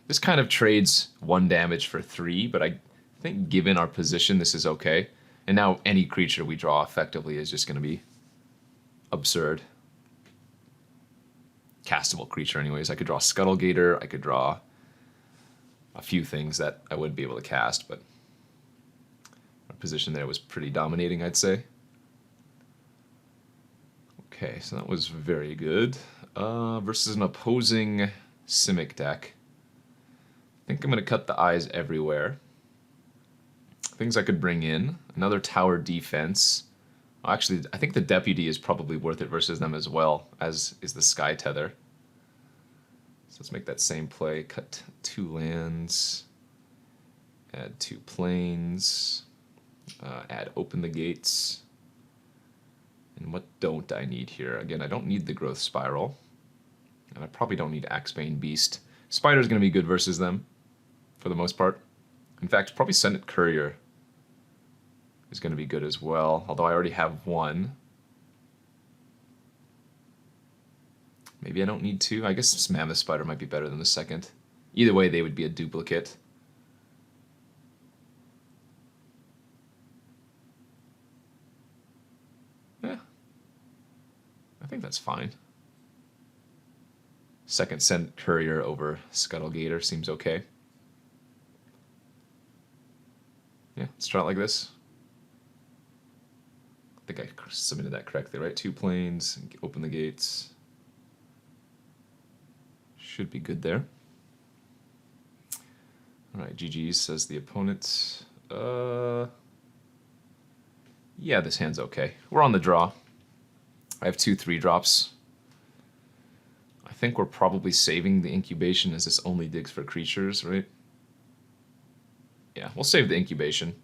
This kind of trades 1 damage for 3, but I think given our position, this is okay. And now any creature we draw effectively is just going to be absurd. Castable creature anyways. I could draw Scuttlegator, I could draw a few things that I wouldn't be able to cast, but our position there was pretty dominating, I'd say. Okay, so that was very good. Versus an opposing Simic deck. I think I'm going to cut the eyes everywhere. Things I could bring in. Another tower defense. Actually, I think the Deputy is probably worth it versus them as well, as is the Sky Tether. So let's make that same play. Cut 2 lands. Add 2 planes. Add Open the Gates. And what don't I need here? Again, I don't need the Growth Spiral. And I probably don't need Axebane Beast. Spider's going to be good versus them, for the most part. In fact, probably Senate Courier is going to be good as well, although I already have one. Maybe I don't need two. I guess Mammoth Spider might be better than the second. Either way, they would be a duplicate. Yeah. I think that's fine. Second Senate Courier over Scuttlegator seems okay. Yeah, let's try it like this. I think I submitted that correctly, right? 2 planes, open the gates. Should be good there. Alright, GG's, says the opponent. Yeah, this hand's okay. We're on the draw. I have 2 3-drops. I think we're probably saving the incubation as this only digs for creatures, right? Yeah, we'll save the incubation.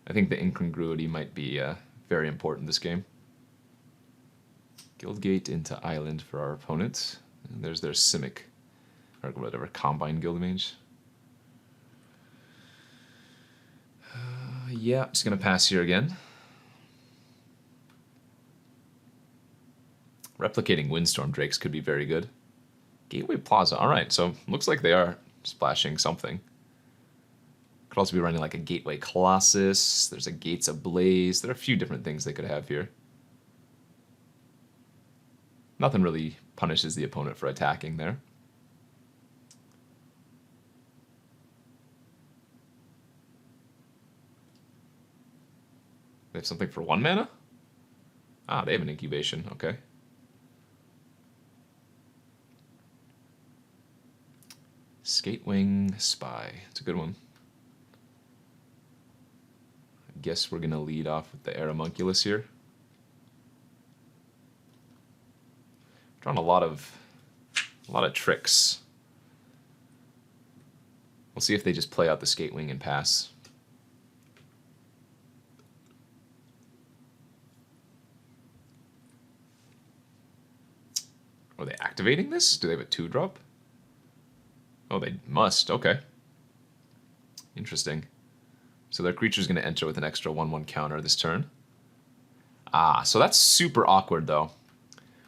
I think the incongruity might be very important this game. Guildgate into Island for our opponent. And there's their Simic, or whatever, Combine Guildmage. Yeah, just going to pass here again. Replicating Windstorm Drakes could be very good. Gateway Plaza, alright, so looks like they are splashing something. Could also be running like a Gateway Colossus, there's a Gates Ablaze, there are a few different things they could have here. Nothing really punishes the opponent for attacking there. They have something for 1 mana? Ah, they have an incubation, okay. Skatewing Spy, it's a good one. I guess we're gonna lead off with the Aeromunculus here. Drawing a lot of tricks. We'll see if they just play out the Skatewing and pass. Are they activating this? Do they have a 2-drop? Oh, they must. Okay. Interesting. So their creature's going to enter with an extra 1/1 counter this turn. Ah, so that's super awkward, though.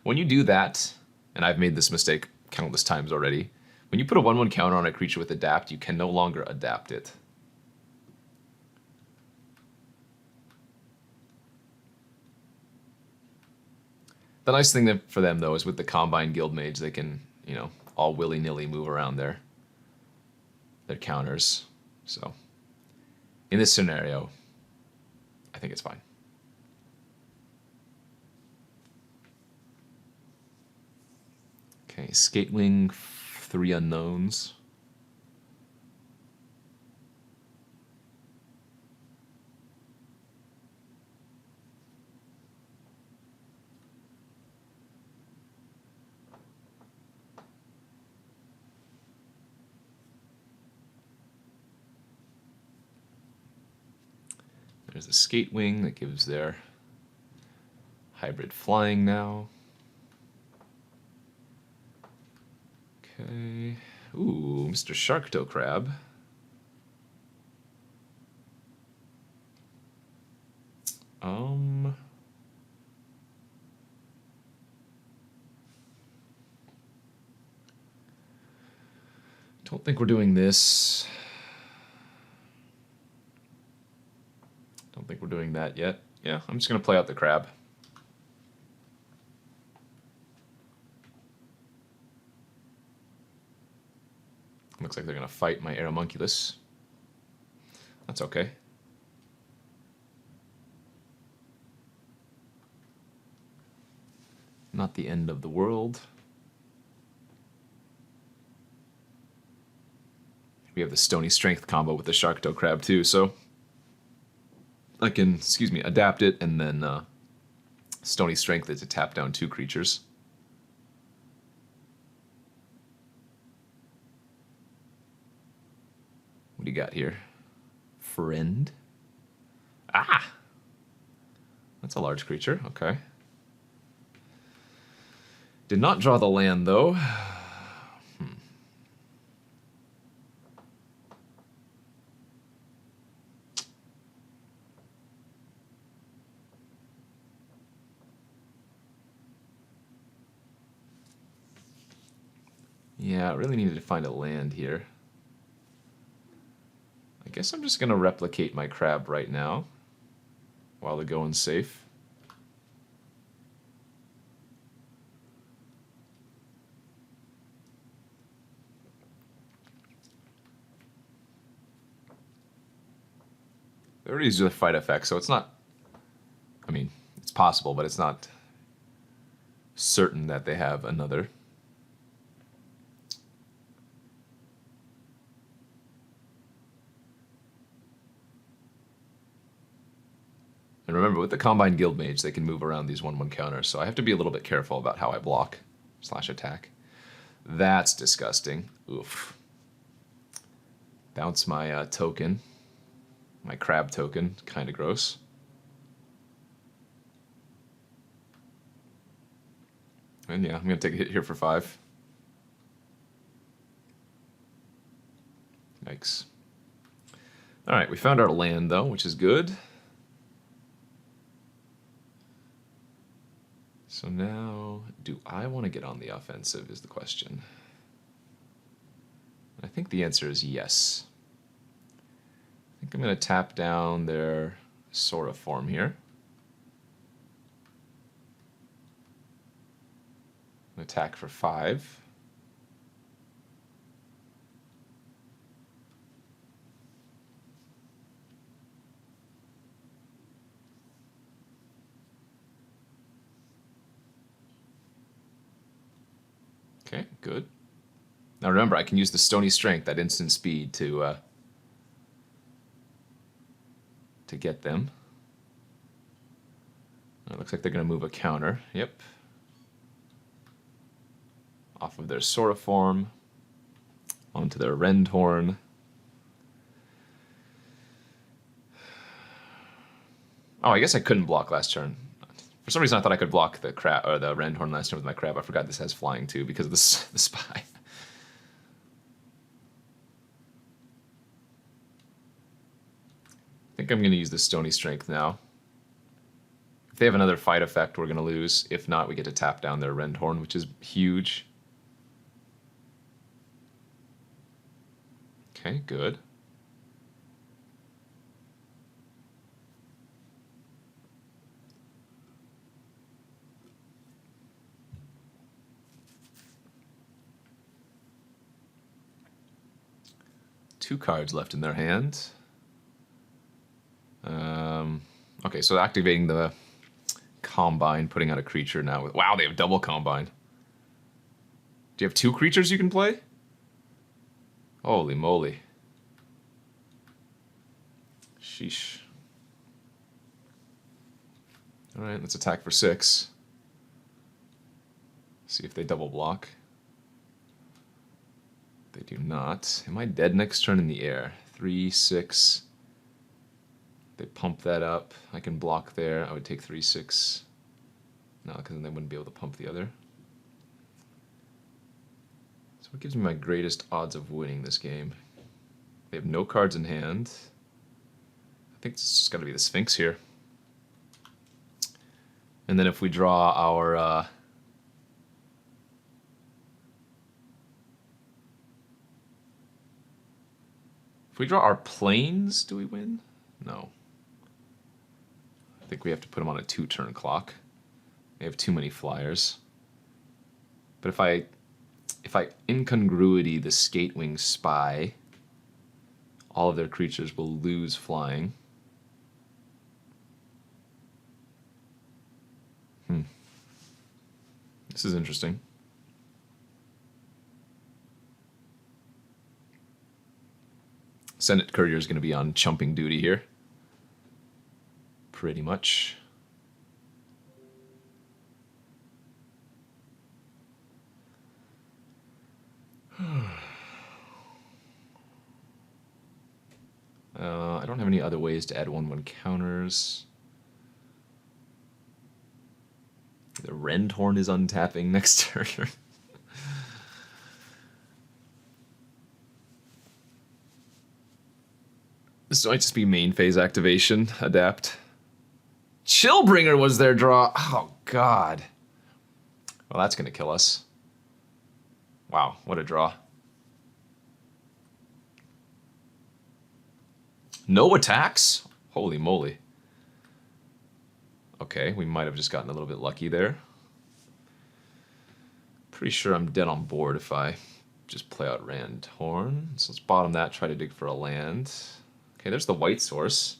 When you do that, and I've made this mistake countless times already, when you put a 1/1 counter on a creature with Adapt, you can no longer adapt it. The nice thing for them, though, is with the Combine Guildmage, they can, you know, all willy-nilly move around their counters. So, in this scenario, I think it's fine. Okay, Skatewing, 3 unknowns. There's a Skatewing that gives their hybrid flying now. Okay. Ooh, Mr. Sharkdo Crab. Don't think we're doing this. Don't think we're doing that yet. Yeah, I'm just going to play out the crab. Looks like they're going to fight my Aeromunculus. That's okay. Not the end of the world. We have the Stony Strength combo with the Sharkdo Crab too, so I can, adapt it, and then Stony Strength it to tap down 2 creatures. What do you got here? Friend? Ah! That's a large creature, okay. Did not draw the land, though. Yeah, I really needed to find a land here. I guess I'm just going to replicate my crab right now while the going's safe. They already use a fight effect, so it's not... I mean, it's possible, but it's not certain that they have another. And remember, with the Combined Guild Mage, they can move around these 1/1 counters, so I have to be a little bit careful about how I block / attack. That's disgusting. Oof. Bounce my token. My crab token. Kind of gross. And yeah, I'm going to take a hit here for 5. Yikes. Alright, we found our land, though, which is good. So now, do I want to get on the offensive is the question. I think the answer is yes. I think I'm going to tap down their Sora form here. Attack for 5. Okay, good. Now remember, I can use the Stony Strength, that instant speed, to get them. It looks like they're going to move a counter. Yep. Off of their Sora form, onto their Rendhorn. Oh, I guess I couldn't block last turn. For some reason, I thought I could block the crab or the Rendhorn last turn with my crab. I forgot this has flying too because of the spy. I think I'm going to use the Stony Strength now. If they have another fight effect, we're going to lose. If not, we get to tap down their Rendhorn, which is huge. Okay, good. Two cards left in their hand. Okay, so activating the Combine, putting out a creature now. Wow, they have double Combine. Do you have 2 creatures you can play? Holy moly. Sheesh. Alright, let's attack for 6. See if they double block. They do not. Am I dead next turn in the air? 3, 6. They pump that up. I can block there. I would take 3, 6. No, because then they wouldn't be able to pump the other. So what gives me my greatest odds of winning this game? They have no cards in hand. I think it's just got to be the Sphinx here. And then if we draw our... if we draw our planes, do we win? No. I think we have to put them on a 2-turn clock. They have too many flyers. But if I incongruity the Skatewing Spy, all of their creatures will lose flying. This is interesting. Senate Courier is going to be on chumping duty here. Pretty much. I don't have any other ways to add 1/1 counters. Rendhorn is untapping next turn. This might just be main phase activation. Adapt. Chillbringer was their draw. Oh, God. Well, that's going to kill us. Wow, what a draw. No attacks? Holy moly. Okay, we might have just gotten a little bit lucky there. Pretty sure I'm dead on board if I just play out Rendhorn. So let's bottom that, try to dig for a land. Okay, there's the white source.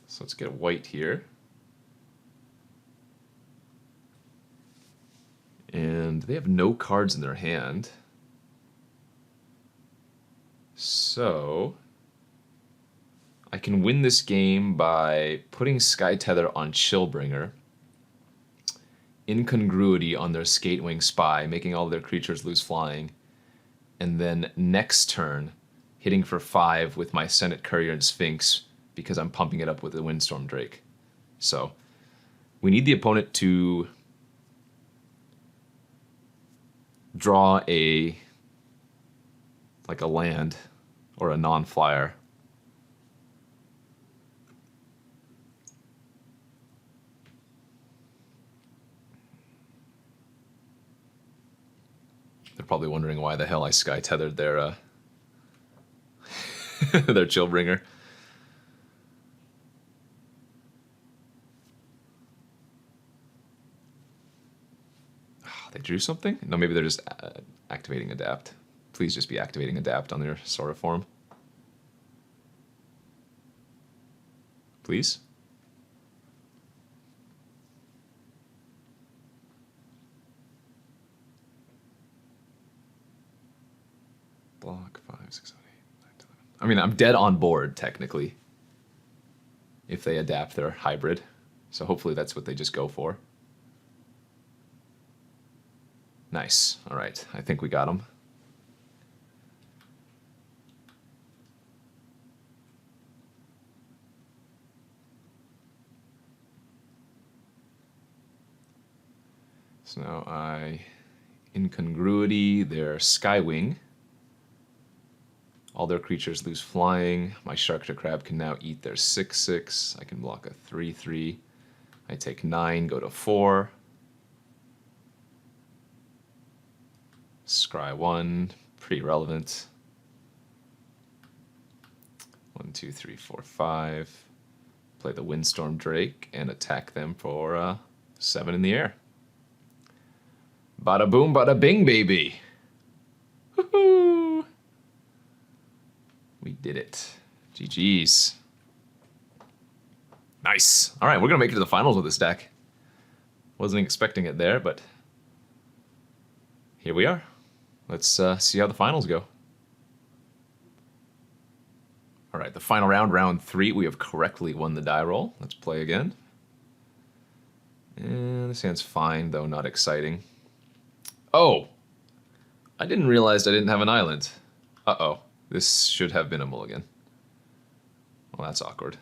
So let's get white here. And they have no cards in their hand. So I can win this game by putting Sky Tether on Chillbringer, Incongruity on their Skatewing Spy, making all their creatures lose flying, and then next turn hitting for 5 with my Senate Courier and Sphinx because I'm pumping it up with the Windstorm Drake. So we need the opponent to draw a land or a non-flyer. They're probably wondering why the hell I Sky Tethered their their Chillbringer. They drew something? No, maybe they're just activating Adapt. Please just be activating Adapt on their Sora form. Please? Block 5, 6, 7, 8, 9, 10, 11. I mean, I'm dead on board, technically, if they adapt their hybrid. So hopefully that's what they just go for. Nice. All right. I think we got them. So now I Incongruity their Skywing. All their creatures lose flying. My Shark to Crab can now eat their 6/6. I can block a 3/3. I take 9, go to 4. Scry 1, pretty relevant. 1, 2, 3, 4, 5. Play the Windstorm Drake and attack them for 7 in the air. Bada boom, bada bing, baby. Woohoo! We did it. GG's. Nice. All right, we're going to make it to the finals with this deck. Wasn't expecting it there, but here we are. Let's see how the finals go. All right, the final round, round 3. We have correctly won the die roll. Let's play again. And this hand's fine, though not exciting. Oh! I didn't realize I didn't have an island. Uh-oh. This should have been a mulligan. Well, that's awkward.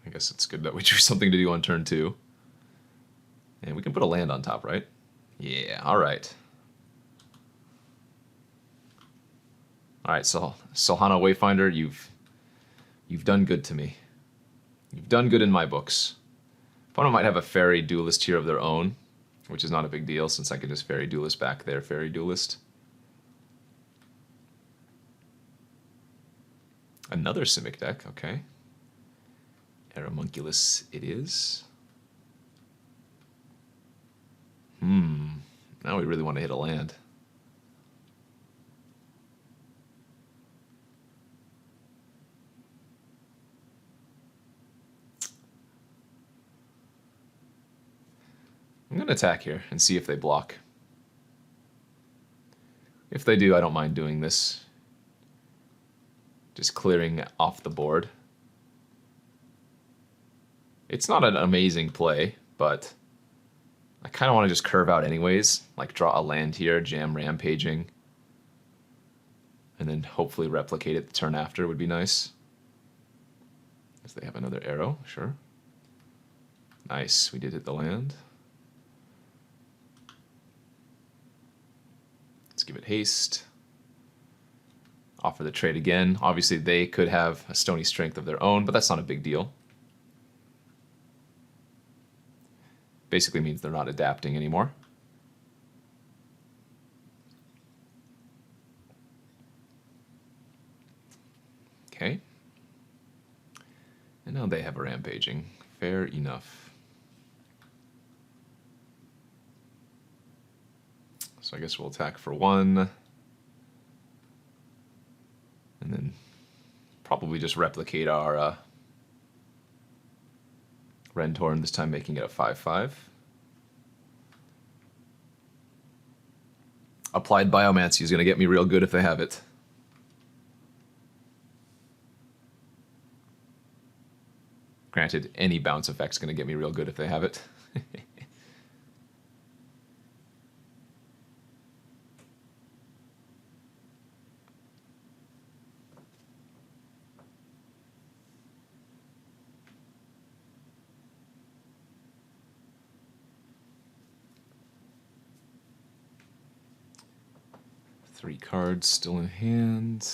I guess it's good that we drew something to do on turn 2. And we can put a land on top, right? Yeah, all right. All right, so Solhana Wayfinder, you've done good to me. You've done good in my books. Opponent might have a Fairy Duelist here of their own, which is not a big deal since I can just Fairy Duelist back their Fairy Duelist. Another Simic deck, okay. Aeromunculus it is. Now we really want to hit a land. I'm going to attack here and see if they block. If they do, I don't mind doing this. Just clearing off the board. It's not an amazing play, but I kind of want to just curve out anyways, like draw a land here, jam Rampaging, and then hopefully replicate it the turn after would be nice. Guess they have another arrow, sure. Nice, we did hit the land. Let's give it haste. Offer the trade again. Obviously they could have a stony strength of their own, but that's not a big deal. Basically means they're not adapting anymore. Okay. And now they have a rampaging. Fair enough. So I guess we'll attack for 1. And then probably just replicate our Rentorn, this time making it a 5/5. Applied Biomancy is going to get me real good if they have it. Granted, any bounce effect's going to get me real good if they have it. Three cards still in hand.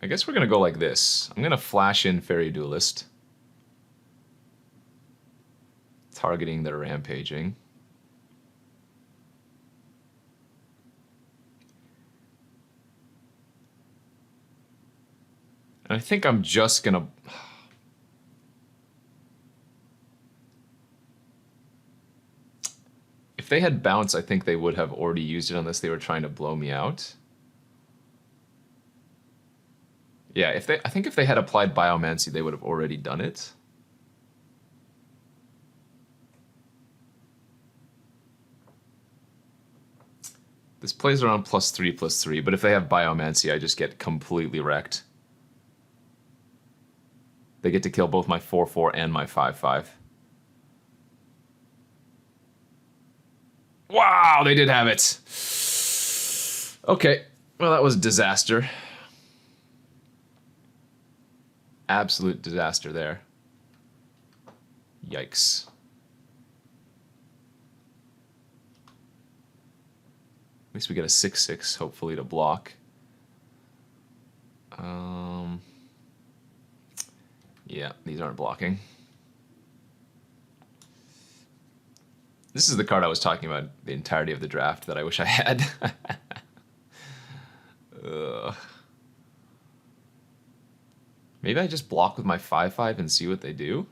I guess we're going to go like this. I'm going to flash in Fairy Duelist, targeting their rampaging. And I think I'm just going to... If they had bounce, I think they would have already used it unless they were trying to blow me out. Yeah, I think if they had applied Biomancy, they would have already done it. This plays around +3/+3, but if they have Biomancy, I just get completely wrecked. They get to kill both my 4/4 and my 5/5. Wow, they did have it. Okay, well, that was a disaster. Absolute disaster there. Yikes. At least we get a 6/6, hopefully, to block. Yeah, these aren't blocking. This is the card I was talking about the entirety of the draft that I wish I had. Maybe I just block with my 5/5 and see what they do?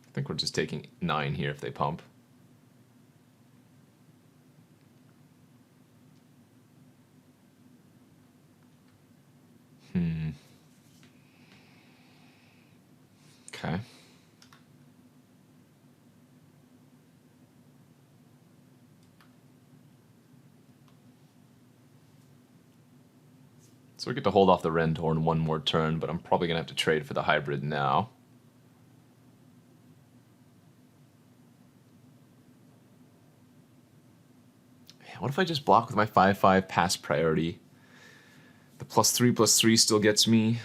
I think we're just taking 9 here if they pump. Okay. So we get to hold off the Rentorn one more turn, but I'm probably going to have to trade for the hybrid now. What if I just block with my 5/5, pass priority? The +3/+3 still gets me.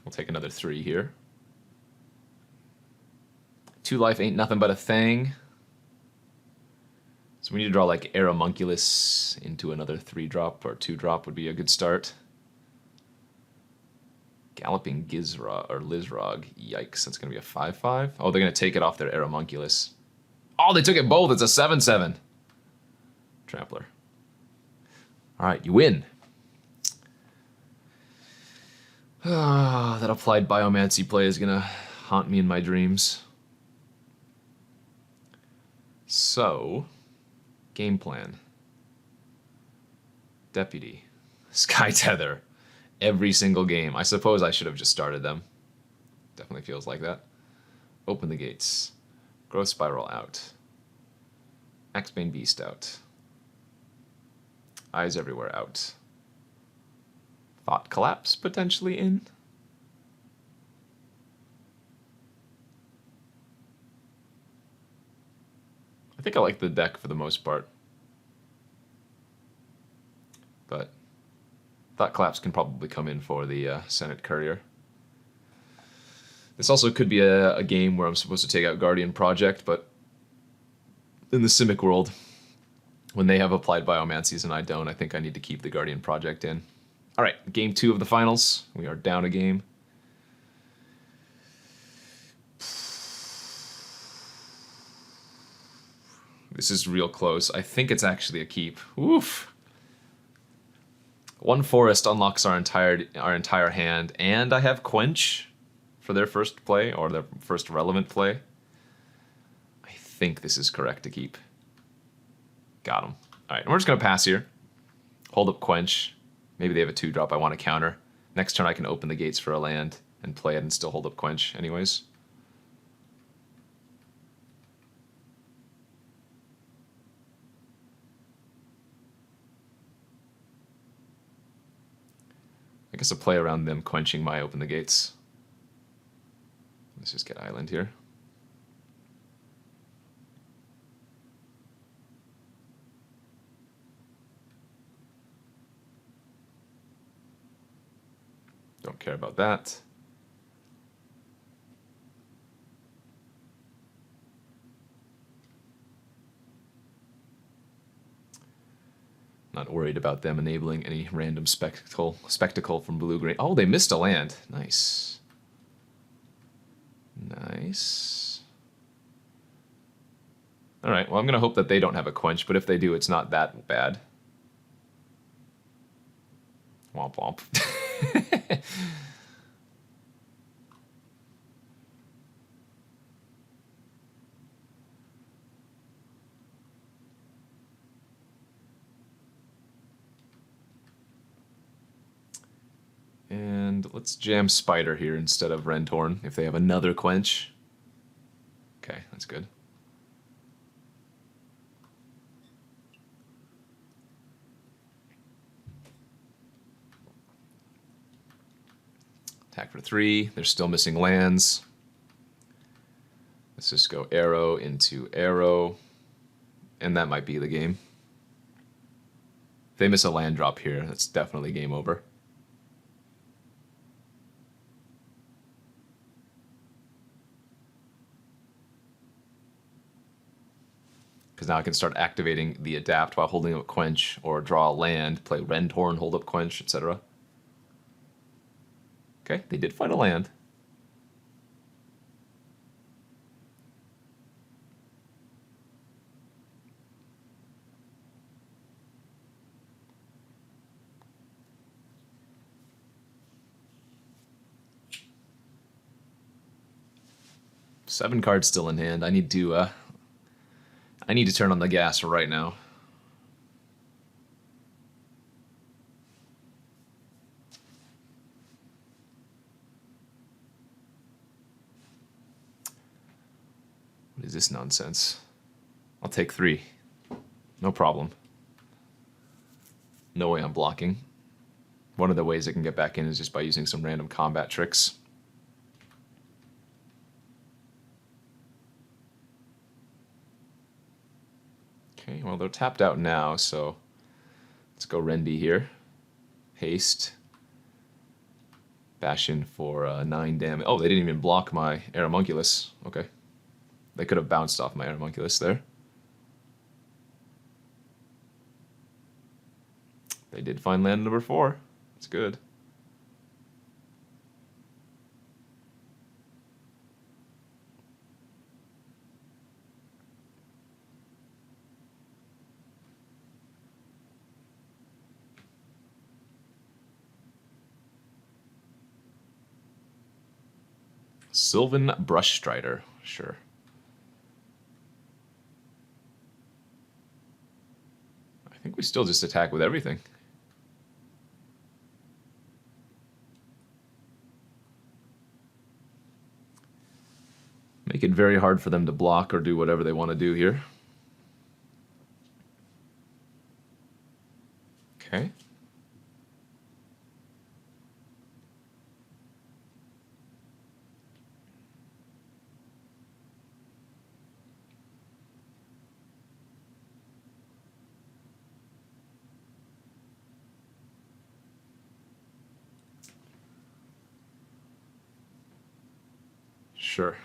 We'll take another 3 here. 2 life ain't nothing but a thing. So we need to draw like Aeromunculus into another 3-drop or 2-drop would be a good start. Galloping Gizra or Lizrog. Yikes, that's going to be a 5/5. Oh, they're going to take it off their Aeromunculus. Oh, they took it both. It's a 7/7. Trampler. All right, you win. That applied Biomancy play is going to haunt me in my dreams. So, game plan. Deputy. Sky Tether. Every single game. I suppose I should have just started them. Definitely feels like that. Open the gates. Growth Spiral out. Axebane Beast out. Eyes everywhere out. Thought Collapse potentially in. I think I like the deck for the most part. But Thought Collapse can probably come in for the Senate Courier. This also could be a game where I'm supposed to take out Guardian Project, but in the Simic world, when they have applied biomancies and I don't, I think I need to keep the Guardian Project in. All right, game 2 of the finals. We are down a game. This is real close. I think it's actually a keep. Oof. 1 forest unlocks our entire hand, and I have Quench for their first play, or their first relevant play. I think this is correct to keep. Got him. All right, we're just going to pass here. Hold up Quench. Maybe they have a 2-drop I want to counter. Next turn I can open the gates for a land and play it and still hold up Quench anyways. I guess a play around them quenching my open the gates. Let's just get island here. Don't care about that. Not worried about them enabling any random spectacle from blue-green. Oh, they missed a land. Nice. Nice. All right, well, I'm going to hope that they don't have a quench, but if they do, it's not that bad. Womp womp. And let's jam Spider here instead of Rentorn if they have another quench. Okay, that's good. Attack for 3. They're still missing lands. Let's just go arrow into arrow. And that might be the game. If they miss a land drop here, that's definitely game over. Because now I can start activating the adapt while holding up quench, or draw a land, play Rentorn, hold up quench, etc. Okay, they did find a land. Seven cards still in hand. I need to turn on the gas right now. What is this nonsense? I'll take 3. No problem. No way I'm blocking. One of the ways I can get back in is just by using some random combat tricks. Okay, well, they're tapped out now, so let's go Rendi here. Haste. Bash in for 9 damage. Oh, they didn't even block my Aeromunculus. Okay. They could have bounced off my Aeromunculus there. They did find land number 4. That's good. Sylvan Brushstrider, sure. I think we still just attack with everything. Make it very hard for them to block or do whatever they want to do here. Okay. Sure.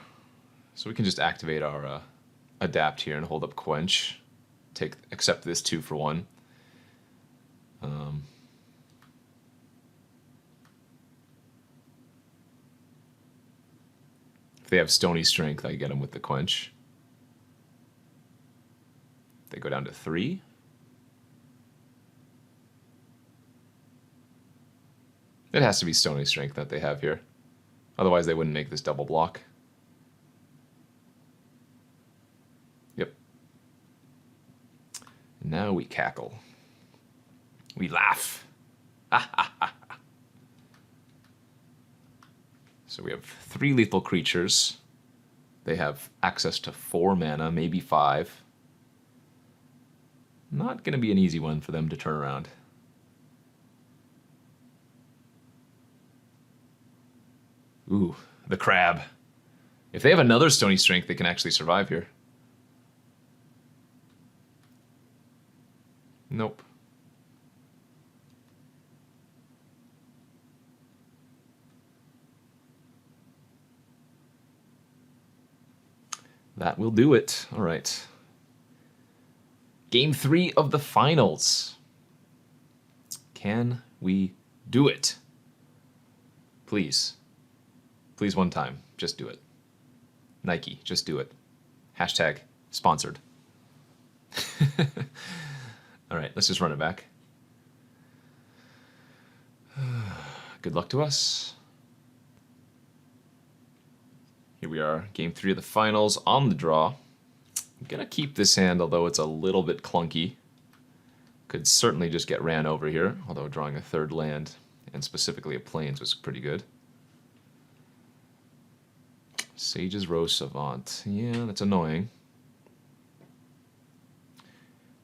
So we can just activate our adapt here and hold up quench. Accept this 2 for 1. If they have stony strength, I get them with the quench. They go down to 3. It has to be stony strength that they have here. Otherwise they wouldn't make this double block. Yep. And now we cackle. We laugh. So we have 3 lethal creatures. They have access to 4 mana, maybe 5. Not going to be an easy one for them to turn around. Ooh, the crab. If they have another stony strength, they can actually survive here. Nope. That will do it. All right. Game 3 of the finals. Can we do it? Please. Please, one time. Just do it. Nike, just do it. Hashtag sponsored. All right, let's just run it back. Good luck to us. Here we are, game 3 of the finals on the draw. I'm going to keep this hand, although it's a little bit clunky. Could certainly just get ran over here, although drawing a 3rd land, and specifically a Plains, was pretty good. Sage's Rose Savant. Yeah, that's annoying.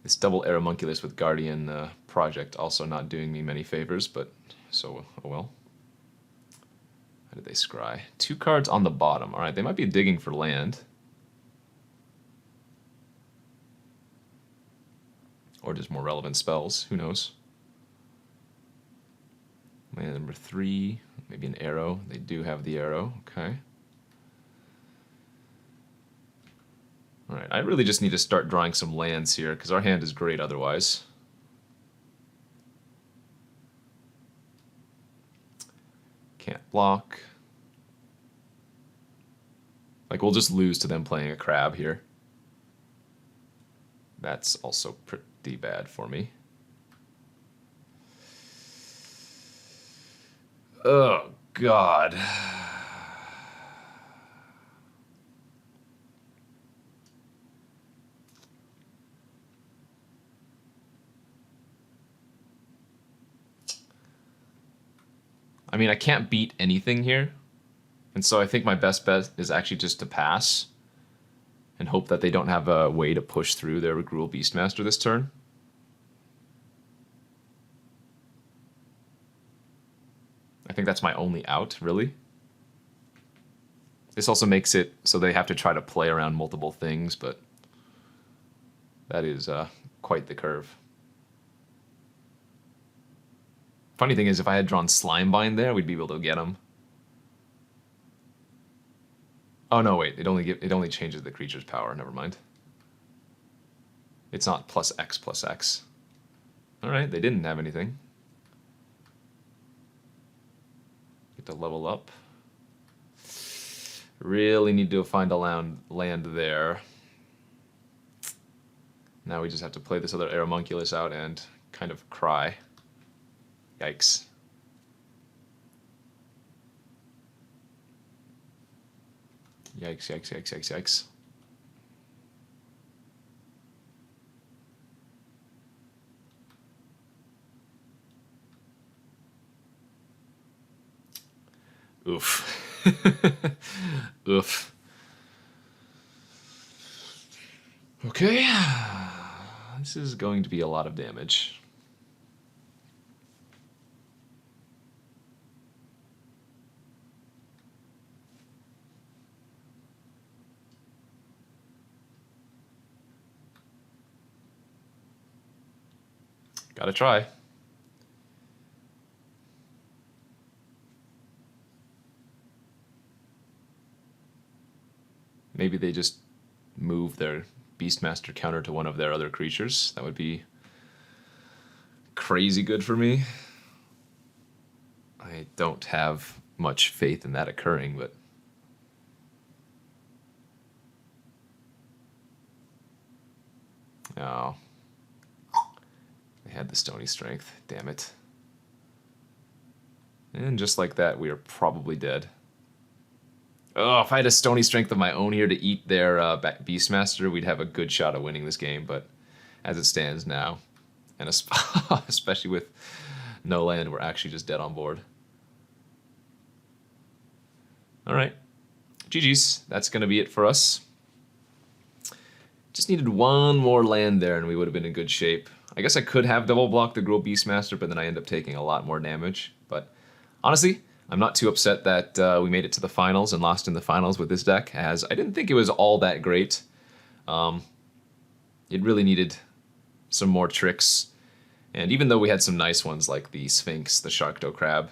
This double Aeromunculus with Guardian Project also not doing me many favors, but so, oh well. How did they scry? 2 cards on the bottom. All right, they might be digging for land. Or just more relevant spells. Who knows? Land number 3. Maybe an arrow. They do have the arrow. Okay. All right, I really just need to start drawing some lands here, because our hand is great otherwise. Can't block. Like, we'll just lose to them playing a crab here. That's also pretty bad for me. Oh, God. I mean, I can't beat anything here. And so I think my best bet is actually just to pass and hope that they don't have a way to push through their Gruul Beastmaster this turn. I think that's my only out, really. This also makes it so they have to try to play around multiple things, but that is quite the curve. Funny thing is, if I had drawn Slimebind there, we'd be able to get him. Oh no, wait! It only changes the creature's power. Never mind. It's not +X+X. All right, they didn't have anything. Get to level up. Really need to find a land there. Now we just have to play this other Aeromunculus out and kind of cry. Yikes. Yikes, yikes, yikes, yikes, yikes. Oof. Oof. Okay. This is going to be a lot of damage. Gotta try. Maybe they just move their Beastmaster counter to one of their other creatures. That would be crazy good for me. I don't have much faith in that occurring, but... Oh. They had the Stony Strength. Damn it. And just like that, we are probably dead. Oh, if I had a Stony Strength of my own here to eat their Beastmaster, we'd have a good shot of winning this game, but as it stands now, and especially with no land, we're actually just dead on board. Alright, GG's. That's going to be it for us. Just needed one more land there and we would have been in good shape. I guess I could have double blocked the Gruul Beastmaster, but then I end up taking a lot more damage. But honestly, I'm not too upset that we made it to the finals and lost in the finals with this deck, as I didn't think it was all that great. It really needed some more tricks. And even though we had some nice ones like the Sphinx, the Sharkdo Crab,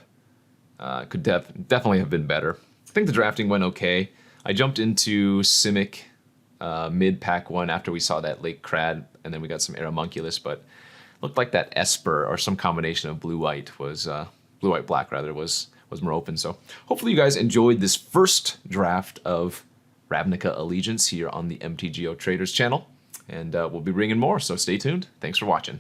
could definitely have been better. I think the drafting went okay. I jumped into Simic mid-pack 1 after we saw that Lake Crad, and then we got some Aeromunculus, but looked like that Esper or some combination of blue-white was, blue-white-black rather, was more open. So hopefully you guys enjoyed this first draft of Ravnica Allegiance here on the MTGO Traders channel, and we'll be bringing more, so stay tuned. Thanks for watching.